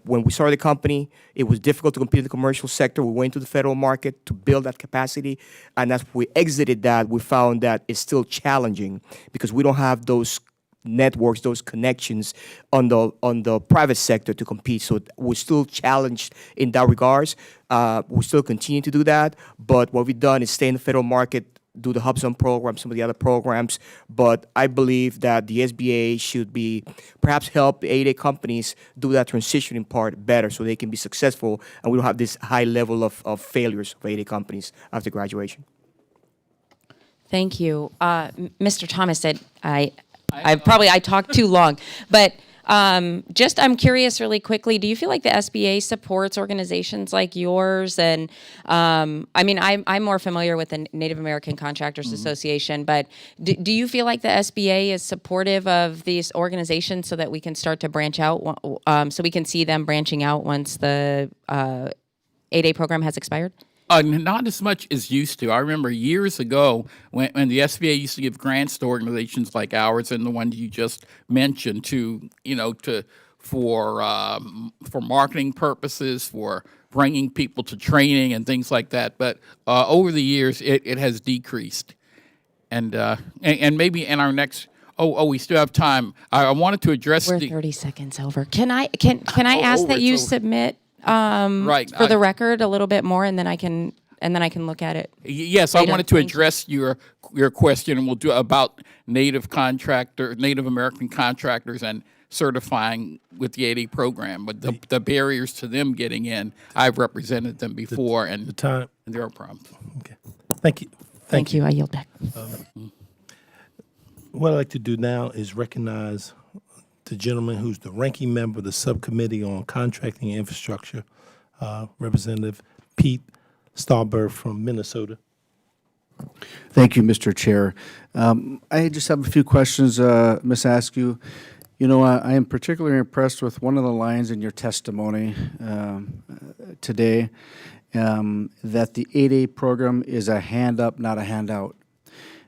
When we started the company, it was difficult to compete in the commercial sector. We went to the federal market to build that capacity, and as we exited that, we found that it's still challenging because we don't have those networks, those connections on the private sector to compete. So we're still challenged in that regards. We still continue to do that, but what we've done is stay in the federal market, do the Hub Zone program, some of the other programs, but I believe that the SBA should be perhaps help the 8A companies do that transitioning part better so they can be successful and we don't have this high level of failures of 8A companies after graduation. Thank you. Mr. Thomas said I talked too long, but I'm curious really quickly, do you feel like the SBA supports organizations like yours? And I'm more familiar with the Native American Contractors Association, but do you feel like the SBA is supportive of these organizations so that we can start to branch out, so we can see them branching out once the 8A program has expired? Not as much as used to. I remember years ago when the SBA used to give grants to organizations like ours and the one you just mentioned for marketing purposes, for bringing people to training and things like that. But over the years, it has decreased. And maybe in our next. We still have time. I wanted to address. We're 30 seconds over. Can I ask that you submit? For the record a little bit more, and then I can look at it. Yes, later. I wanted to address your question, and we'll do about Native American contractors and certifying with the 8A program. But the barriers to them getting in, I've represented them before, and The time. there are problems. Okay. Thank you. Thank you. I yield back. What I'd like to do now is recognize the gentleman who's the ranking member of the Subcommittee on Contracting and Infrastructure, Representative Pete Stauber from Minnesota. Thank you, Mr. Chair. I just have a few questions, Ms. Askew. You know, I am particularly impressed with one of the lines in your testimony today, that the 8A program is a hand up, not a handout.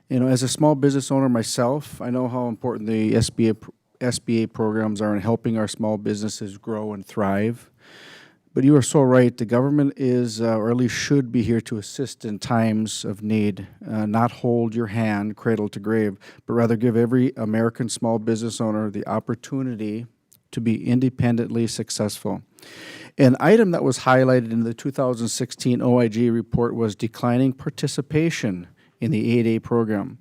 You know, as a small business owner myself, I know how important the SBA programs are in helping our small businesses grow and thrive. But you are so right. The government is, or at least should be here to assist in times of need, not hold your hand cradle to grave, but rather give every American small business owner the opportunity to be independently successful. An item that was highlighted in the 2016 OIG report was declining participation in the 8A program.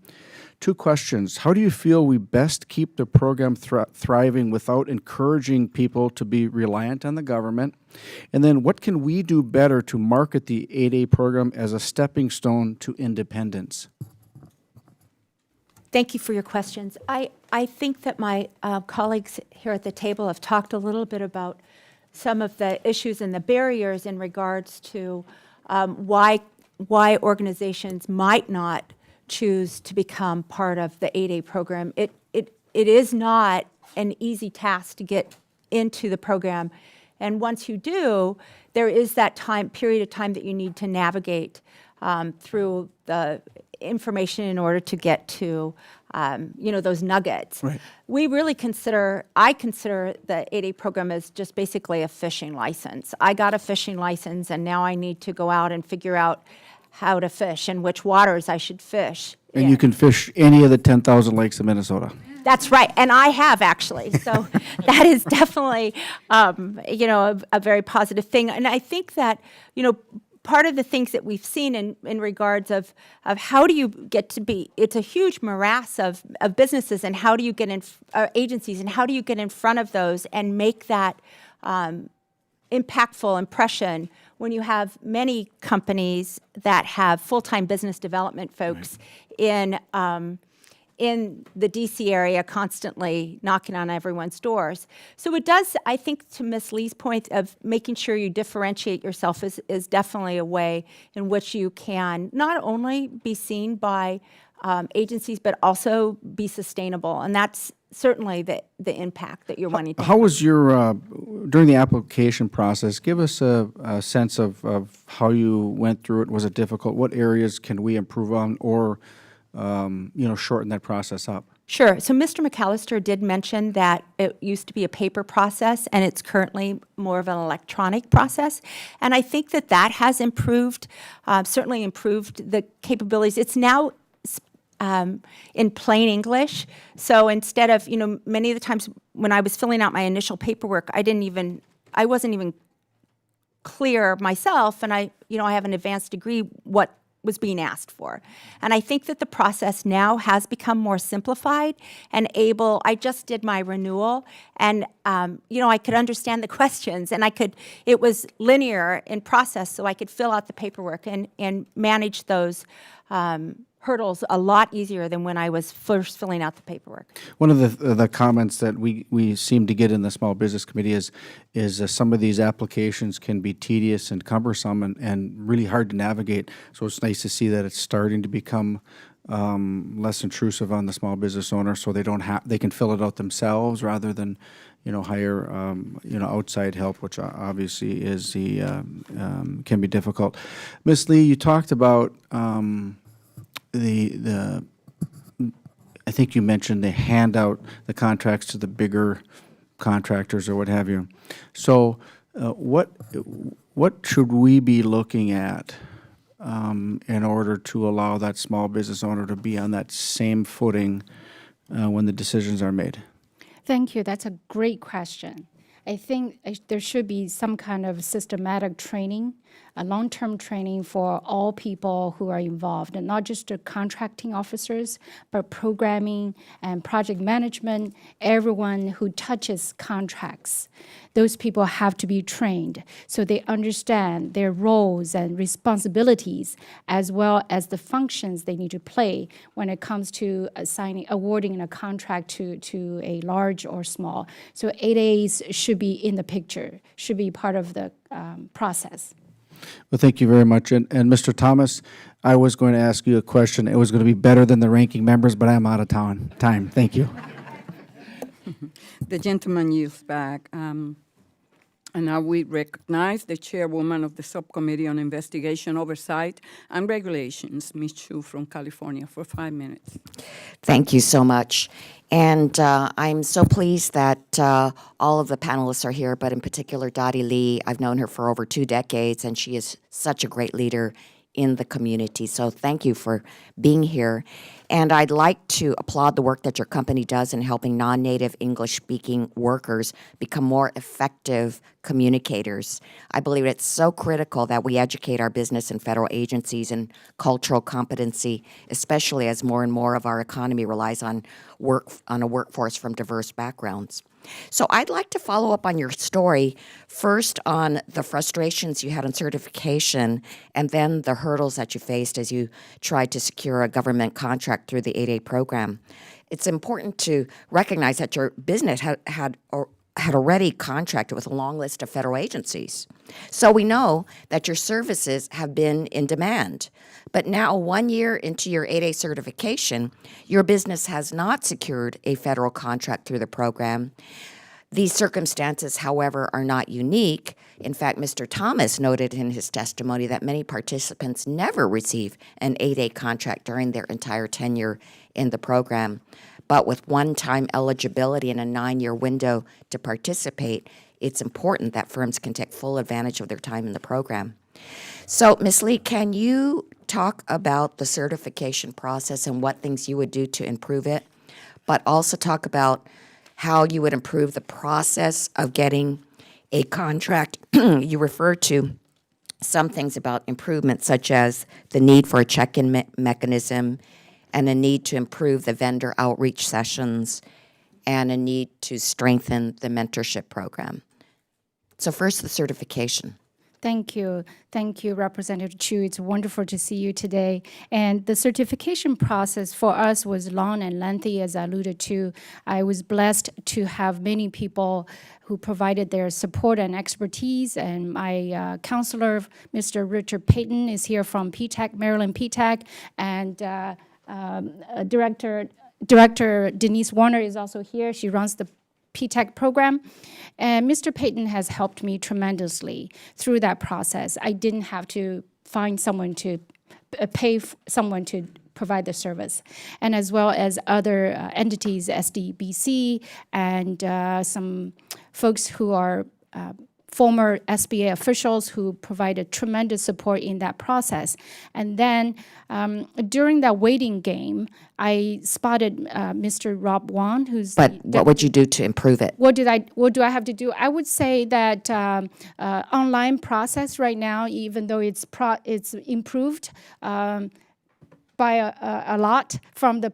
Two questions. How do you feel we best keep the program thriving without encouraging people to be reliant on the government? And then what can we do better to market the 8A program as a stepping stone to independence? Thank you for your questions. I think that my colleagues here at the table have talked a little bit about some of the issues and the barriers in regards to why organizations might not choose to become part of the 8A program. It is not an easy task to get into the program. And once you do, there is that period of time that you need to navigate through the information in order to get to, those nuggets. Right. I consider the 8A program as just basically a fishing license. I got a fishing license, and now I need to go out and figure out how to fish and which waters I should fish. And you can fish any of the 10,000 lakes of Minnesota. That's right, and I have actually. So that is definitely, a very positive thing. And I think that, part of the things that we've seen in regards of how do you get to be, it's a huge morass of businesses, and how do you get in, agencies, and how do you get in front of those and make that impactful impression when you have many companies that have full-time business development folks in the DC area constantly knocking on everyone's doors. So it does, I think, to Ms. Lee's point of making sure you differentiate yourself is definitely a way in which you can not only be seen by agencies, but also be sustainable. And that's certainly the impact that you're wanting to have. How was your, during the application process, give us a sense of how you went through it. Was it difficult? What areas can we improve on or, shorten that process up? Sure. So Mr. McAllister did mention that it used to be a paper process, and it's currently more of an electronic process. And I think that has improved, certainly improved the capabilities. It's now in plain English. So instead of, many of the times when I was filling out my initial paperwork, I wasn't even clear myself, and I have an advanced degree, what was being asked for. And I think that the process now has become more simplified and I just did my renewal, and I could understand the questions, and it was linear in process, so I could fill out the paperwork and manage those hurdles a lot easier than when I was first filling out the paperwork. One of the comments that we seem to get in the Small Business Committee is some of these applications can be tedious and cumbersome and really hard to navigate. So it's nice to see that it's starting to become less intrusive on the small business owner, so they can fill it out themselves rather than hire outside help, which obviously is can be difficult. Ms. Lee, you talked about I think you mentioned they hand out the contracts to the bigger contractors or what have you. So what should we be looking at in order to allow that small business owner to be on that same footing when the decisions are made? Thank you. That's a great question. I think there should be some kind of systematic training, a long-term training for all people who are involved, and not just the contracting officers, but programming and project management, everyone who touches contracts. Those people have to be trained so they understand their roles and responsibilities, as well as the functions they need to play when it comes to awarding a contract to a large or small. So 8As should be in the picture, should be part of the process. Well, thank you very much. And Mr. Thomas, I was going to ask you a question. It was going to be better than the ranking members, but I'm out of time. Thank you. The gentleman yields back. And now we recognize the chairwoman of the Subcommittee on Investigation, Oversight, and Regulations, Ms. Chu from California, for 5 minutes. Thank you so much. And I'm so pleased that all of the panelists are here, but in particular Dottie Lee. I've known her for over 2 decades, and she is such a great leader in the community. So thank you for being here. And I'd like to applaud the work that your company does in helping non-native English-speaking workers become more effective communicators. I believe it's so critical that we educate our business and federal agencies in cultural competency, especially as more and more of our economy relies on a workforce from diverse backgrounds. So I'd like to follow up on your story, first on the frustrations you had on certification, and then the hurdles that you faced as you tried to secure a government contract through the 8A program. It's important to recognize that your business had already contracted with a long list of federal agencies. So we know that your services have been in demand. But now, 1 year into your 8A certification, your business has not secured a federal contract through the program. These circumstances, however, are not unique. In fact, Mr. Thomas noted in his testimony that many participants never receive an 8A contract during their entire tenure in the program. But with one-time eligibility and a 9-year window to participate, it's important that firms can take full advantage of their time in the program. So, Ms. Lee, can you talk about the certification process and what things you would do to improve it, but also talk about how you would improve the process of getting a contract? You refer to some things about improvement, such as the need for a check-in mechanism, and a need to improve the vendor outreach sessions, and a need to strengthen the mentorship program. So first, the certification. Thank you. Thank you, Representative Chu. It's wonderful to see you today. And the certification process for us was long and lengthy, as I alluded to. I was blessed to have many people who provided their support and expertise. And my counselor, Mr. Richard Payton, is here from PTAC, Maryland PTAC, and Director Denise Warner is also here. She runs the PTAC program. And Mr. Payton has helped me tremendously through that process. I didn't have to find someone to pay someone to provide the service. And as well as other entities, SDBC, and some folks who are former SBA officials who provided tremendous support in that process. And then during that waiting game, I spotted Mr. Rob Wan, who's But what would you do to improve it? What do I have to do? I would say that online process right now, even though it's improved by a lot from the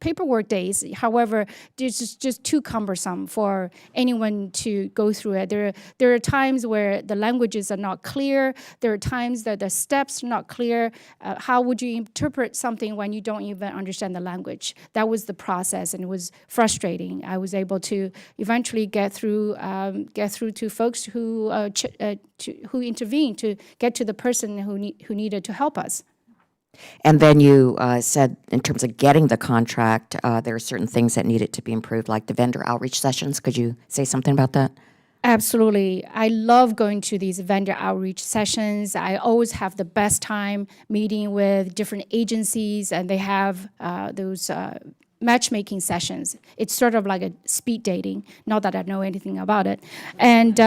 paperwork days. However, it's just too cumbersome for anyone to go through it. There are times where the languages are not clear. There are times that the steps are not clear. How would you interpret something when you don't even understand the language? That was the process, and it was frustrating. I was able to eventually get through to folks who intervened to get to the person who needed to help us. And then you said, in terms of getting the contract, there are certain things that needed to be improved, like the vendor outreach sessions. Could you say something about that? Absolutely. I love going to these vendor outreach sessions. I always have the best time meeting with different agencies, and they have those matchmaking sessions. It's sort of like a speed dating, not that I know anything about it. And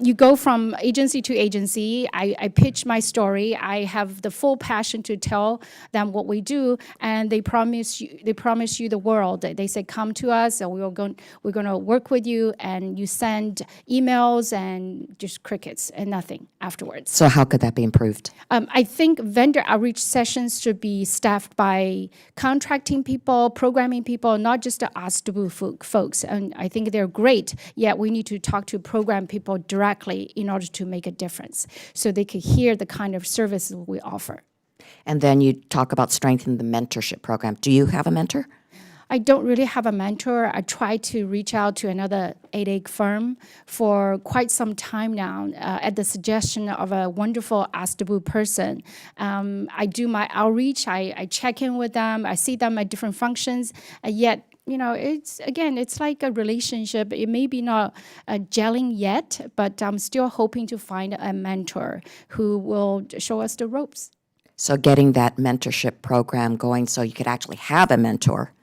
you go from agency to agency. I pitch my story. I have the full passion to tell them what we do, and they promise you the world. They say, come to us, and we're going to work with you, and you send emails and just crickets and nothing afterwards. So how could that be improved? I think vendor outreach sessions should be staffed by contracting people, programming people, not just the ASTBU folks. And I think they're great, yet we need to talk to program people directly in order to make a difference so they can hear the kind of services we offer. And then you talk about strengthening the mentorship program. Do you have a mentor? I don't really have a mentor. I tried to reach out to another 8A firm for quite some time now at the suggestion of a wonderful ASTBU person. I do my outreach. I check in with them. I see them at different functions. Yet, it's like a relationship. It may be not gelling yet, but I'm still hoping to find a mentor who will show us the ropes. So getting that mentorship program going so you could actually have a mentor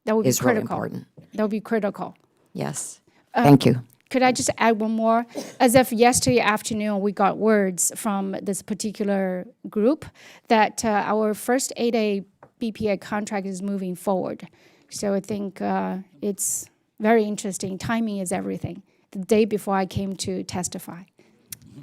That would be is really critical. important. That would be critical. Yes. Thank you. Could I just add one more? As of yesterday afternoon, we got words from this particular group that our first 8A BPA contract is moving forward. So I think it's very interesting. Timing is everything. The day before I came to testify.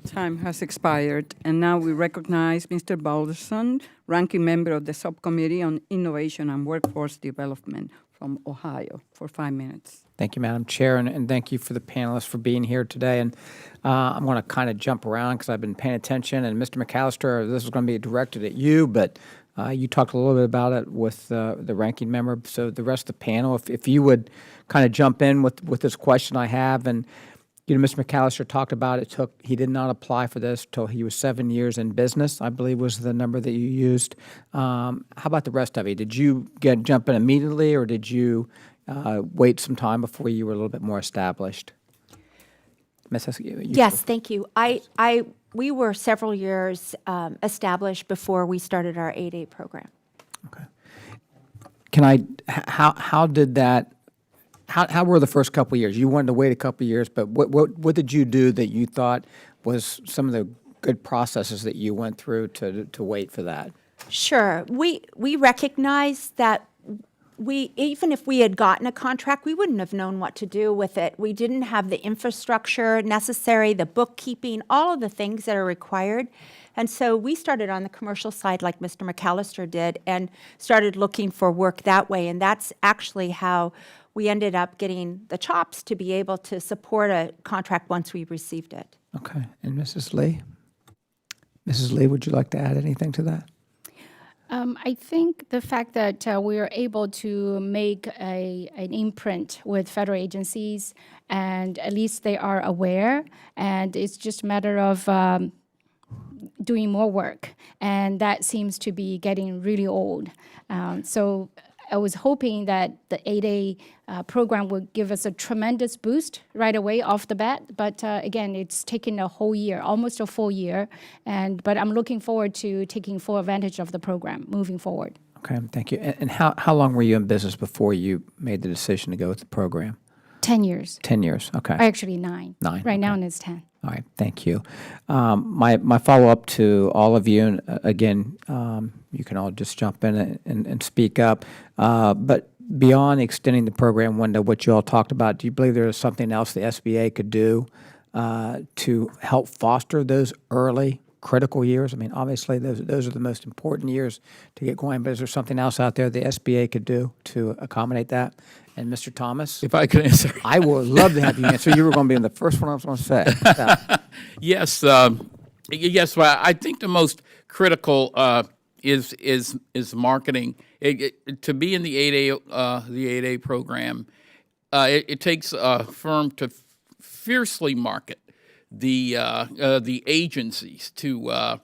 Time has expired, and now we recognize Mr. Balderson, ranking member of the Subcommittee on Innovation and Workforce Development from Ohio, for 5 minutes. Thank you, Madam Chair, and thank you for the panelists for being here today. And I'm going to kind of jump around because I've been paying attention. And Mr. McAllister, this is going to be directed at you, but you talked a little bit about it with the ranking member. So the rest of the panel, if you would kind of jump in with this question I have. And Mr. McAllister talked about he did not apply for this till he was 7 years in business, I believe was the number that you used. How about the rest of you? Did you jump in immediately, or did you wait some time before you were a little bit more established? Yes, thank you. We were several years established before we started our 8A program. Okay. How did that? How were the first couple of years? You wanted to wait a couple of years, but what did you do that you thought was some of the good processes that you went through to wait for that? Sure. We recognized that even if we had gotten a contract, we wouldn't have known what to do with it. We didn't have the infrastructure necessary, the bookkeeping, all of the things that are required. And so we started on the commercial side like Mr. McAllister did and started looking for work that way. And that's actually how we ended up getting the chops to be able to support a contract once we received it. Okay. And Mrs. Lee? Mrs. Lee, would you like to add anything to that? I think the fact that we are able to make an imprint with federal agencies, and at least they are aware, and it's just a matter of doing more work, and that seems to be getting really old. So I was hoping that the 8A program would give us a tremendous boost right away off the bat, but again, it's taken a whole year, almost a full year, but I'm looking forward to taking full advantage of the program moving forward. Okay, thank you. And how long were you in business before you made the decision to go with the program? 10 years. 10 years, okay. Actually, 9. 9, Right now okay. it's 10. All right, thank you. My follow-up to all of you, and again, you can all just jump in and speak up, but beyond extending the program window, what you all talked about, do you believe there is something else the SBA could do to help foster those early critical years? I mean, obviously, those are the most important years to get going, but is there something else out there the SBA could do to accommodate that? And Mr. Thomas? If I could answer. I would love to have you answer. You were going to be the first one I was going to say. Yes, yes. Well, I think the most critical is marketing. To be in the 8A program, it takes a firm to fiercely market the agencies to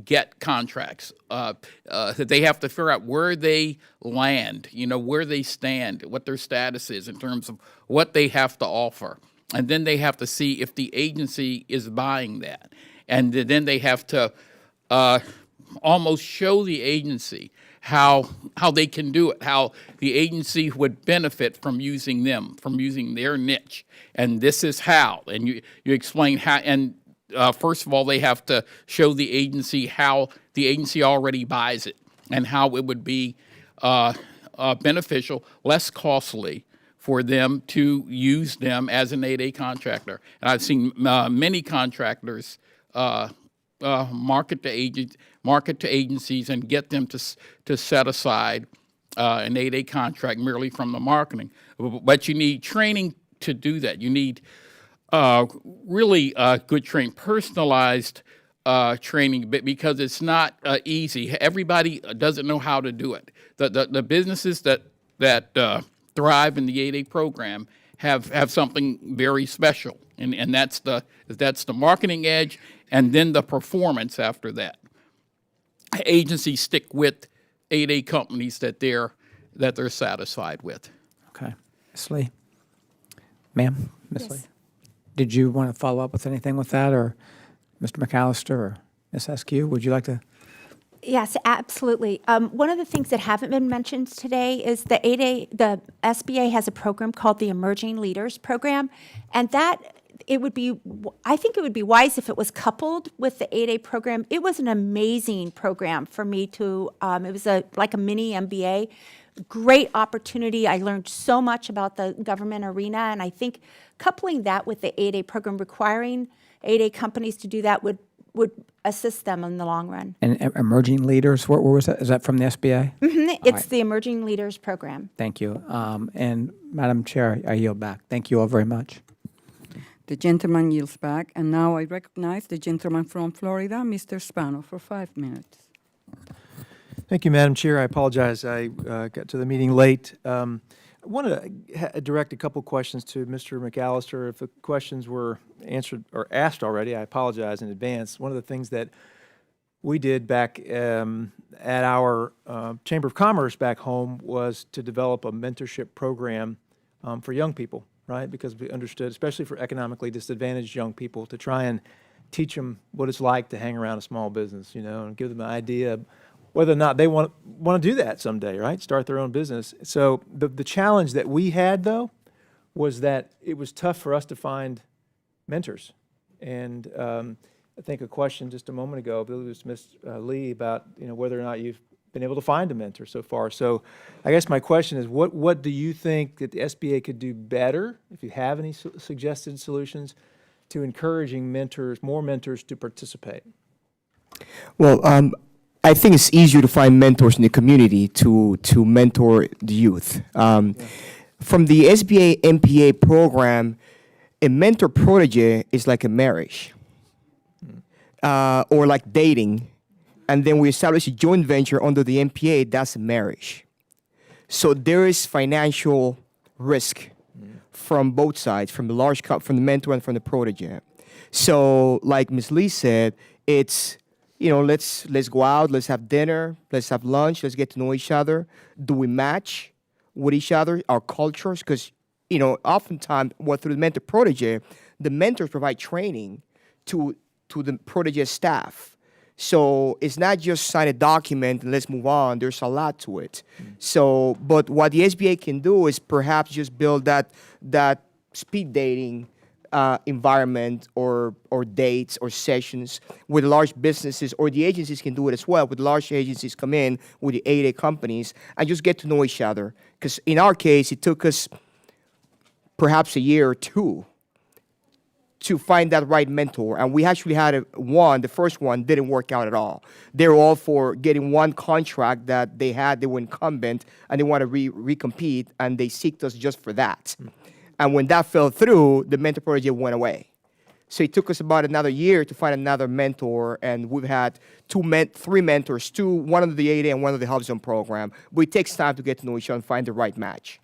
get contracts. They have to figure out where they land, where they stand, what their status is in terms of what they have to offer. And then they have to see if the agency is buying that. And then they have to almost show the agency how they can do it, how the agency would benefit from using them, from using their niche. And this is how. And you explain how. And first of all, they have to show the agency how the agency already buys it and how it would be beneficial, less costly for them to use them as an 8A contractor. And I've seen many contractors market to agencies and get them to set aside an 8A contract merely from the marketing. But you need training to do that. You need really good training, personalized training, because it's not easy. Everybody doesn't know how to do it. The businesses that thrive in the 8A program have something very special, and that's the marketing edge, and then the performance after that. Agencies stick with 8A companies that they're satisfied with. Okay. Ms. Lee? Ma'am? Ms. Yes. Lee? Did you want to follow up with anything with that, or Mr. McAllister or Ms. Askew? Would you like to? Yes, absolutely. One of the things that haven't been mentioned today is the SBA has a program called the Emerging Leaders Program, and I think it would be wise if it was coupled with the 8A program. It was an amazing program for me to, it was like a mini MBA. Great opportunity. I learned so much about the government arena, and I think coupling that with the 8A program, requiring 8A companies to do that would assist them in the long run. And emerging leaders, where was that? Is that from the SBA? It's the Emerging Leaders Program. Thank you. And Madam Chair, I yield back. Thank you all very much. The gentleman yields back, and now I recognize the gentleman from Florida, Mr. Spano, for 5 minutes. Thank you, Madam Chair. I apologize. I got to the meeting late. I want to direct a couple questions to Mr. McAllister. If the questions were answered or asked already, I apologize in advance. One of the things that we did back at our Chamber of Commerce back home was to develop a mentorship program for young people, right? Because we understood, especially for economically disadvantaged young people, to try and teach them what it's like to hang around a small business, and give them an idea whether or not they want to do that someday, right? Start their own business. So the challenge that we had, though, was that it was tough for us to find mentors. And I think a question just a moment ago, I believe it was Ms. Lee, about whether or not you've been able to find a mentor so far. So I guess my question is, what do you think that the SBA could do better, if you have any suggested solutions, to encouraging more mentors to participate? Well, I think it's easier to find mentors in the community to mentor the youth. From the SBA MPA program, a mentor protege is like a marriage or like dating. And then we establish a joint venture under the MPA, that's a marriage. So there is financial risk from both sides, from the mentor and from the protege. So like Ms. Lee said, it's, let's go out, let's have dinner, let's have lunch, let's get to know each other. Do we match with each other, our cultures? Because, oftentimes, through the mentor protege, the mentors provide training to the protege staff. So it's not just sign a document and let's move on. There's a lot to it. So, but what the SBA can do is perhaps just build that speed dating environment or dates or sessions with large businesses, or the agencies can do it as well. With large agencies come in with the 8A companies and just get to know each other. Because in our case, it took us perhaps a year or two to find that right mentor. And we actually had the first one didn't work out at all. They were all for getting one contract that they were incumbent, and they want to recompete, and they seeked us just for that. And when that fell through, the mentor project went away. So it took us about another year to find another mentor, and we've had three mentors, one under the 8A and one under the HubZone program. But it takes time to get to know each other and find the right match.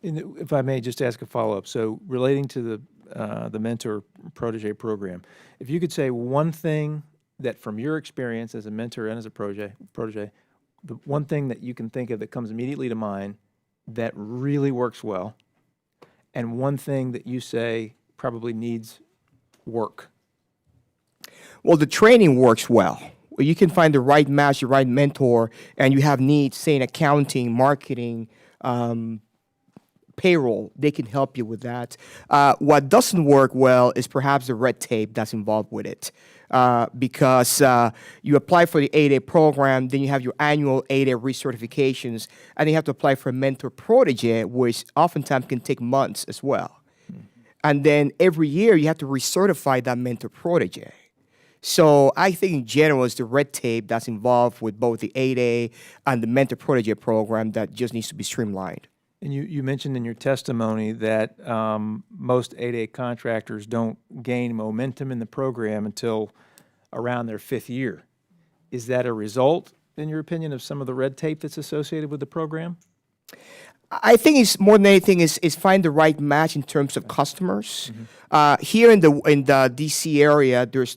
And if I may just ask a follow-up. So relating to the mentor protege program, if you could say one thing that from your experience as a mentor and as a protege, the one thing that you can think of that comes immediately to mind that really works well, and one thing that you say probably needs work. Well, the training works well. you can find the right match, the right mentor, and you have needs, say in accounting, marketing, payroll, they can help you with that. What doesn't work well is perhaps the red tape that's involved with it. Because you apply for the 8A program, then you have your annual 8A recertifications, and you have to apply for a mentor protege, which oftentimes can take months as well. And then every year you have to recertify that mentor protege. So I think in general it's the red tape that's involved with both the 8A and the mentor protege program that just needs to be streamlined. And you mentioned in your testimony that most 8A contractors don't gain momentum in the program until around their 5th year. Is that a result, in your opinion, of some of the red tape that's associated with the program? I think it's more than anything is find the right match in terms of customers. Here in the DC area, there's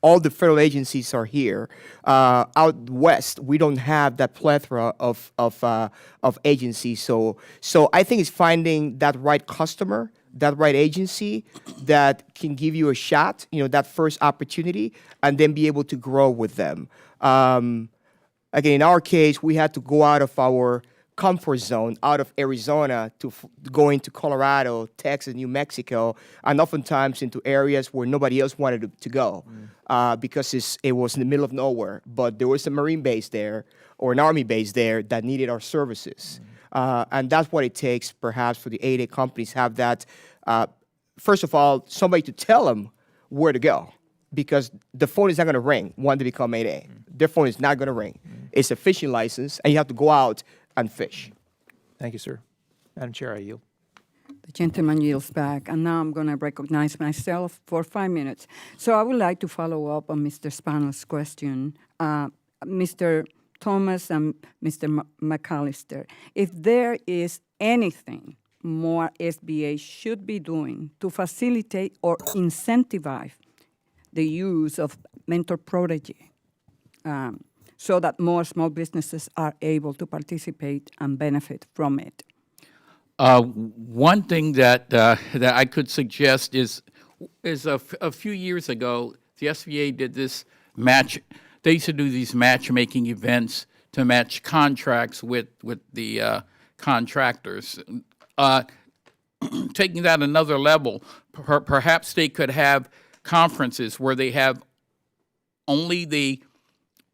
all the federal agencies are here. Out west, we don't have that plethora of agencies. So I think it's finding that right customer, that right agency that can give you a shot, that first opportunity, and then be able to grow with them. Again, in our case, we had to go out of our comfort zone, out of Arizona to go into Colorado, Texas, New Mexico, and oftentimes into areas where nobody else wanted to go because it was in the middle of nowhere. But there was a Marine base there or an Army base there that needed our services. And that's what it takes, perhaps, for the 8A companies have that, first of all, somebody to tell them where to go. Because the phone is not going to ring when they become 8A. Their phone is not going to ring. It's a fishing license, and you have to go out and fish. Thank you, sir. Madam Chair, I yield. The gentleman yields back, and now I'm going to recognize myself for 5 minutes. So I would like to follow up on Mr. Spano's question. Mr. Thomas and Mr. McAllister, if there is anything more SBA should be doing to facilitate or incentivize the use of mentor protege so that more small businesses are able to participate and benefit from it. One thing that I could suggest is a few years ago, the SBA did this match. They used to do these matchmaking events to match contracts with the contractors. Taking that another level, perhaps they could have conferences where they have only the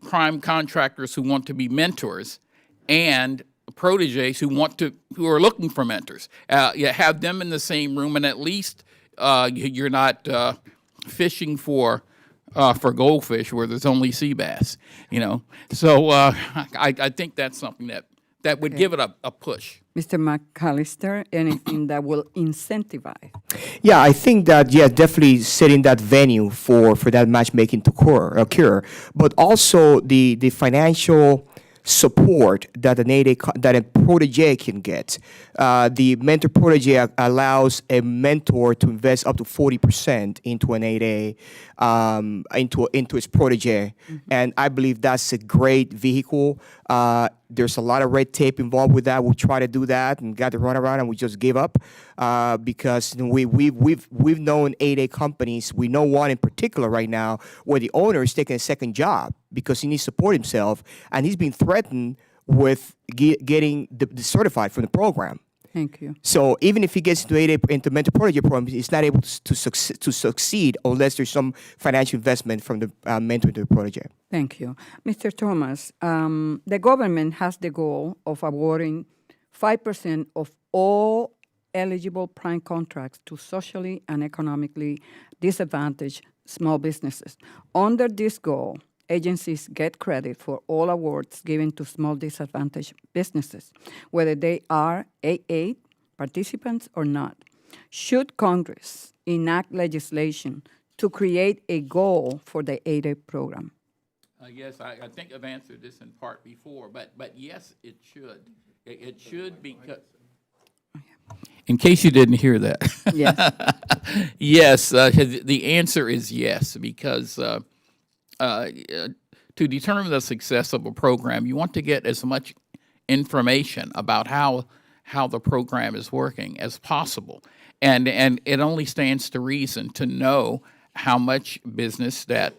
prime contractors who want to be mentors and proteges who are looking for mentors. You have them in the same room, and at least you're not fishing for goldfish where there's only sea bass. So I think that's something that would give it a push. Mr. McAllister, anything that will incentivize? Yeah, I think that, definitely setting that venue for that matchmaking to occur, but also the financial support that that a protege can get. The mentor protege allows a mentor to invest up to 40% into an 8A, into his protege, and I believe that's a great vehicle. There's a lot of red tape involved with that. We try to do that and got to run around, and we just give up because we've known 8A companies. We know one in particular right now where the owner is taking a second job because he needs to support himself, and he's being threatened with getting certified from the program. Thank you. So even if he gets into 8A into mentor protege program, he's not able to succeed unless there's some financial investment from the mentor to the protege. Thank you. Mr. Thomas, the government has the goal of awarding 5% of all eligible prime contracts to socially and economically disadvantaged small businesses. Under this goal, agencies get credit for all awards given to small disadvantaged businesses, whether they are 8A participants or not. Should Congress enact legislation to create a goal for the 8A program? Yes, I think I've answered this in part before, but yes, it should. It should because, in case you didn't hear that. Yes. Yes, the answer is yes, because to determine the success of a program, you want to get as much information about how the program is working as possible. And it only stands to reason to know how much business that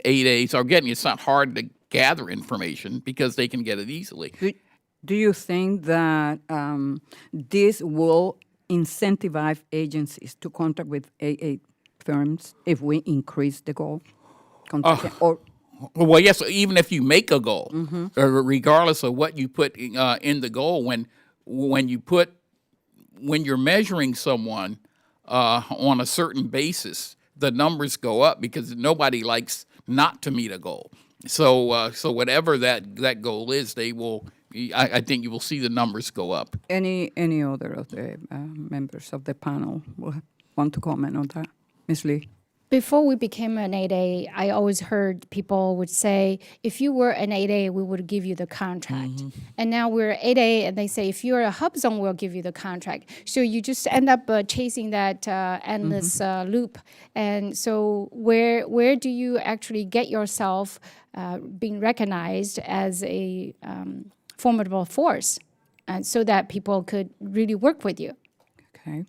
8As are getting. It's not hard to gather information because they can get it easily. Do you think that this will incentivize agencies to contract with AA firms if we increase the goal? Or Well, yes, even if you make a goal, regardless of what you put in the goal, when you're measuring someone on a certain basis, the numbers go up because nobody likes not to meet a goal. So whatever that goal is, they will. I think you will see the numbers go up. any other of the members of the panel will want to comment on that? Ms. Lee? Before we became an 8A, I always heard people would say, if you were an 8A, we would give you the contract. And now we're 8A, and they say, if you're a hub zone, we'll give you the contract. So you just end up chasing that endless loop. And so where do you actually get yourself being recognized as a formidable force so that people could really work with you? Okay.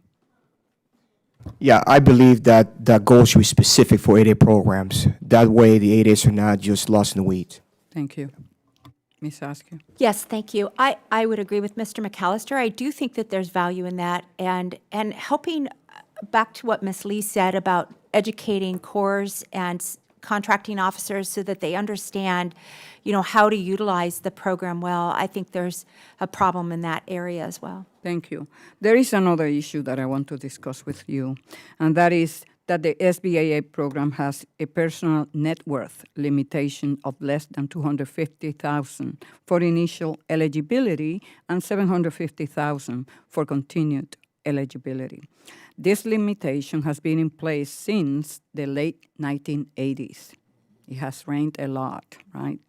Yeah, I believe that that goal should be specific for 8A programs. That way, the 8As are not just lost in the weeds. Thank you. Ms. Askew? Yes, thank you. I would agree with Mr. McAllister. I do think that there's value in that, and helping back to what Ms. Lee said about educating corps and contracting officers so that they understand, how to utilize the program well. I think there's a problem in that area as well. Thank you. There is another issue that I want to discuss with you, and that is that the SBA program has a personal net worth limitation of less than $250,000 for initial eligibility and $750,000 for continued eligibility. This limitation has been in place since the late 1980s. It has rained a lot, right?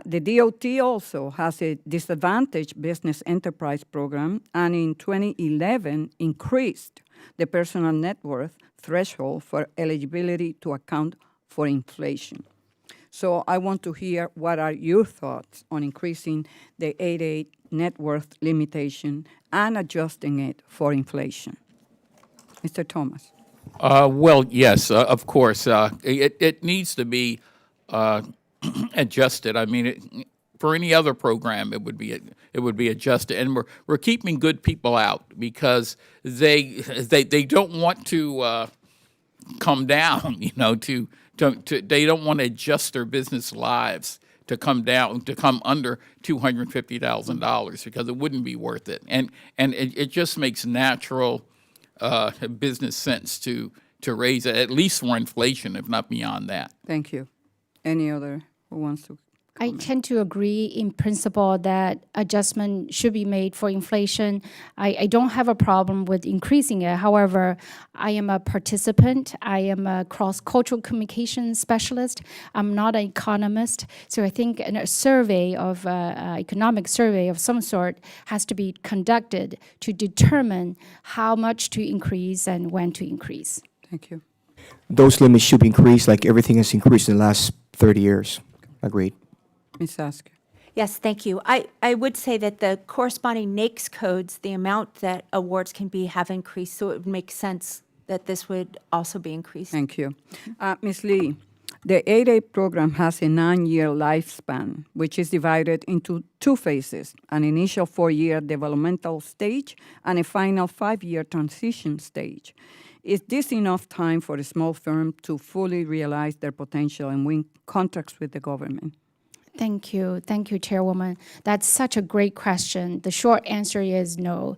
The DOT also has a disadvantaged business enterprise program, and in 2011 increased the personal net worth threshold for eligibility to account for inflation. So I want to hear what are your thoughts on increasing the 8A net worth limitation and adjusting it for inflation. Mr. Thomas. Well, yes, of course. It needs to be adjusted. I mean, for any other program, it would be adjusted, and we're keeping good people out because they don't want to come down. They don't want to adjust their business lives to come down, to come under $250,000 because it wouldn't be worth it, and it just makes natural business sense to raise it, at least for inflation, if not beyond that. Thank you. Any other who wants to? I tend to agree in principle that adjustment should be made for inflation. I don't have a problem with increasing it. However, I am a participant. I am a cross-cultural communication specialist. I'm not an economist. So I think a survey of economic survey of some sort has to be conducted to determine how much to increase and when to increase. Thank you. Those limits should be increased like everything has increased in the last 30 years. Agreed. Ms. Askew. Yes, thank you. I would say that the corresponding NAICS codes, the amount that awards can be, have increased, so it would make sense that this would also be increased. Thank you. Ms. Lee, the 8A program has a 9-year lifespan, which is divided into 2 phases, an initial 4-year developmental stage and a final 5-year transition stage. Is this enough time for a small firm to fully realize their potential and win contracts with the government? Thank you. Thank you, Chairwoman. That's such a great question. The short answer is no.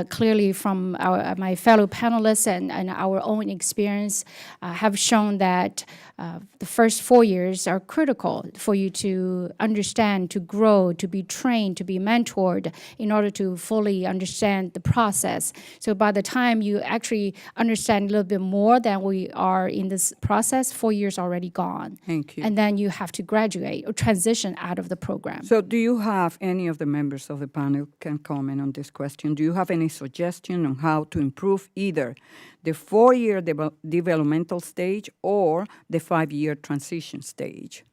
Clearly from my fellow panelists and our own experience have shown that the first 4 years are critical for you to understand, to grow, to be trained, to be mentored in order to fully understand the process. So by the time you actually understand a little bit more than we are in this process, 4 years already gone. Thank you. And then you have to graduate or transition out of the program. So do you have any of the members of the panel can comment on this question? Do you have any suggestion on how to improve either the 4-year developmental stage or the 5-year transition stage?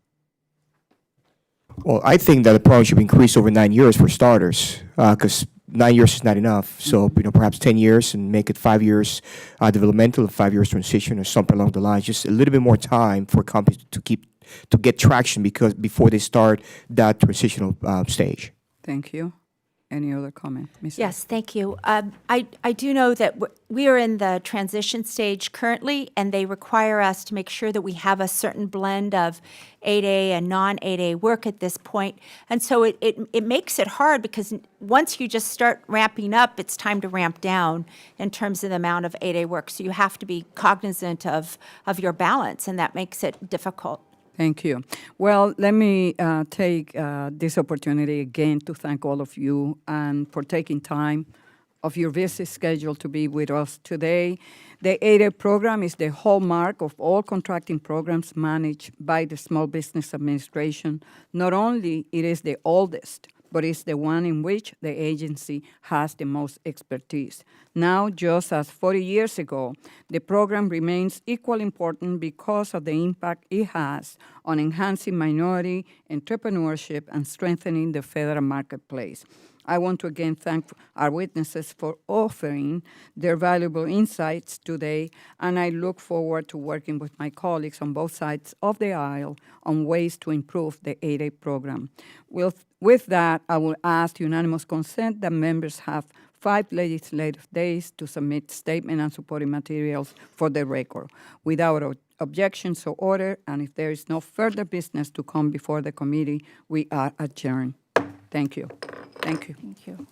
Well, I think that the program should be increased over 9 years for starters, because 9 years is not enough. So, perhaps 10 years and make it 5 years developmental, 5 years transition, or something along the lines. Just a little bit more time for companies to keep to get traction because before they start that transitional stage. Thank you. Any other comment? Ms. Yes, thank you. I do know that we are in the transition stage currently, and they require us to make sure that we have a certain blend of 8A and non-8A work at this point. And so it makes it hard because once you just start ramping up, it's time to ramp down in terms of the amount of 8A work. So you have to be cognizant of your balance, and that makes it difficult. Thank you. Well, let me take this opportunity again to thank all of you and for taking time of your busy schedule to be with us today. The 8A program is the hallmark of all contracting programs managed by the Small Business Administration. Not only it is the oldest, but it's the one in which the agency has the most expertise. Now, just as 40 years ago, the program remains equally important because of the impact it has on enhancing minority entrepreneurship and strengthening the federal marketplace. I want to again thank our witnesses for offering their valuable insights today, and I look forward to working with my colleagues on both sides of the aisle on ways to improve the 8A program. With that, I will ask unanimous consent that members have 5 legislative days to submit statement and supporting materials for the record. Without objection, so ordered, and if there is no further business to come before the committee, we are adjourned. Thank you. Thank you. Thank you.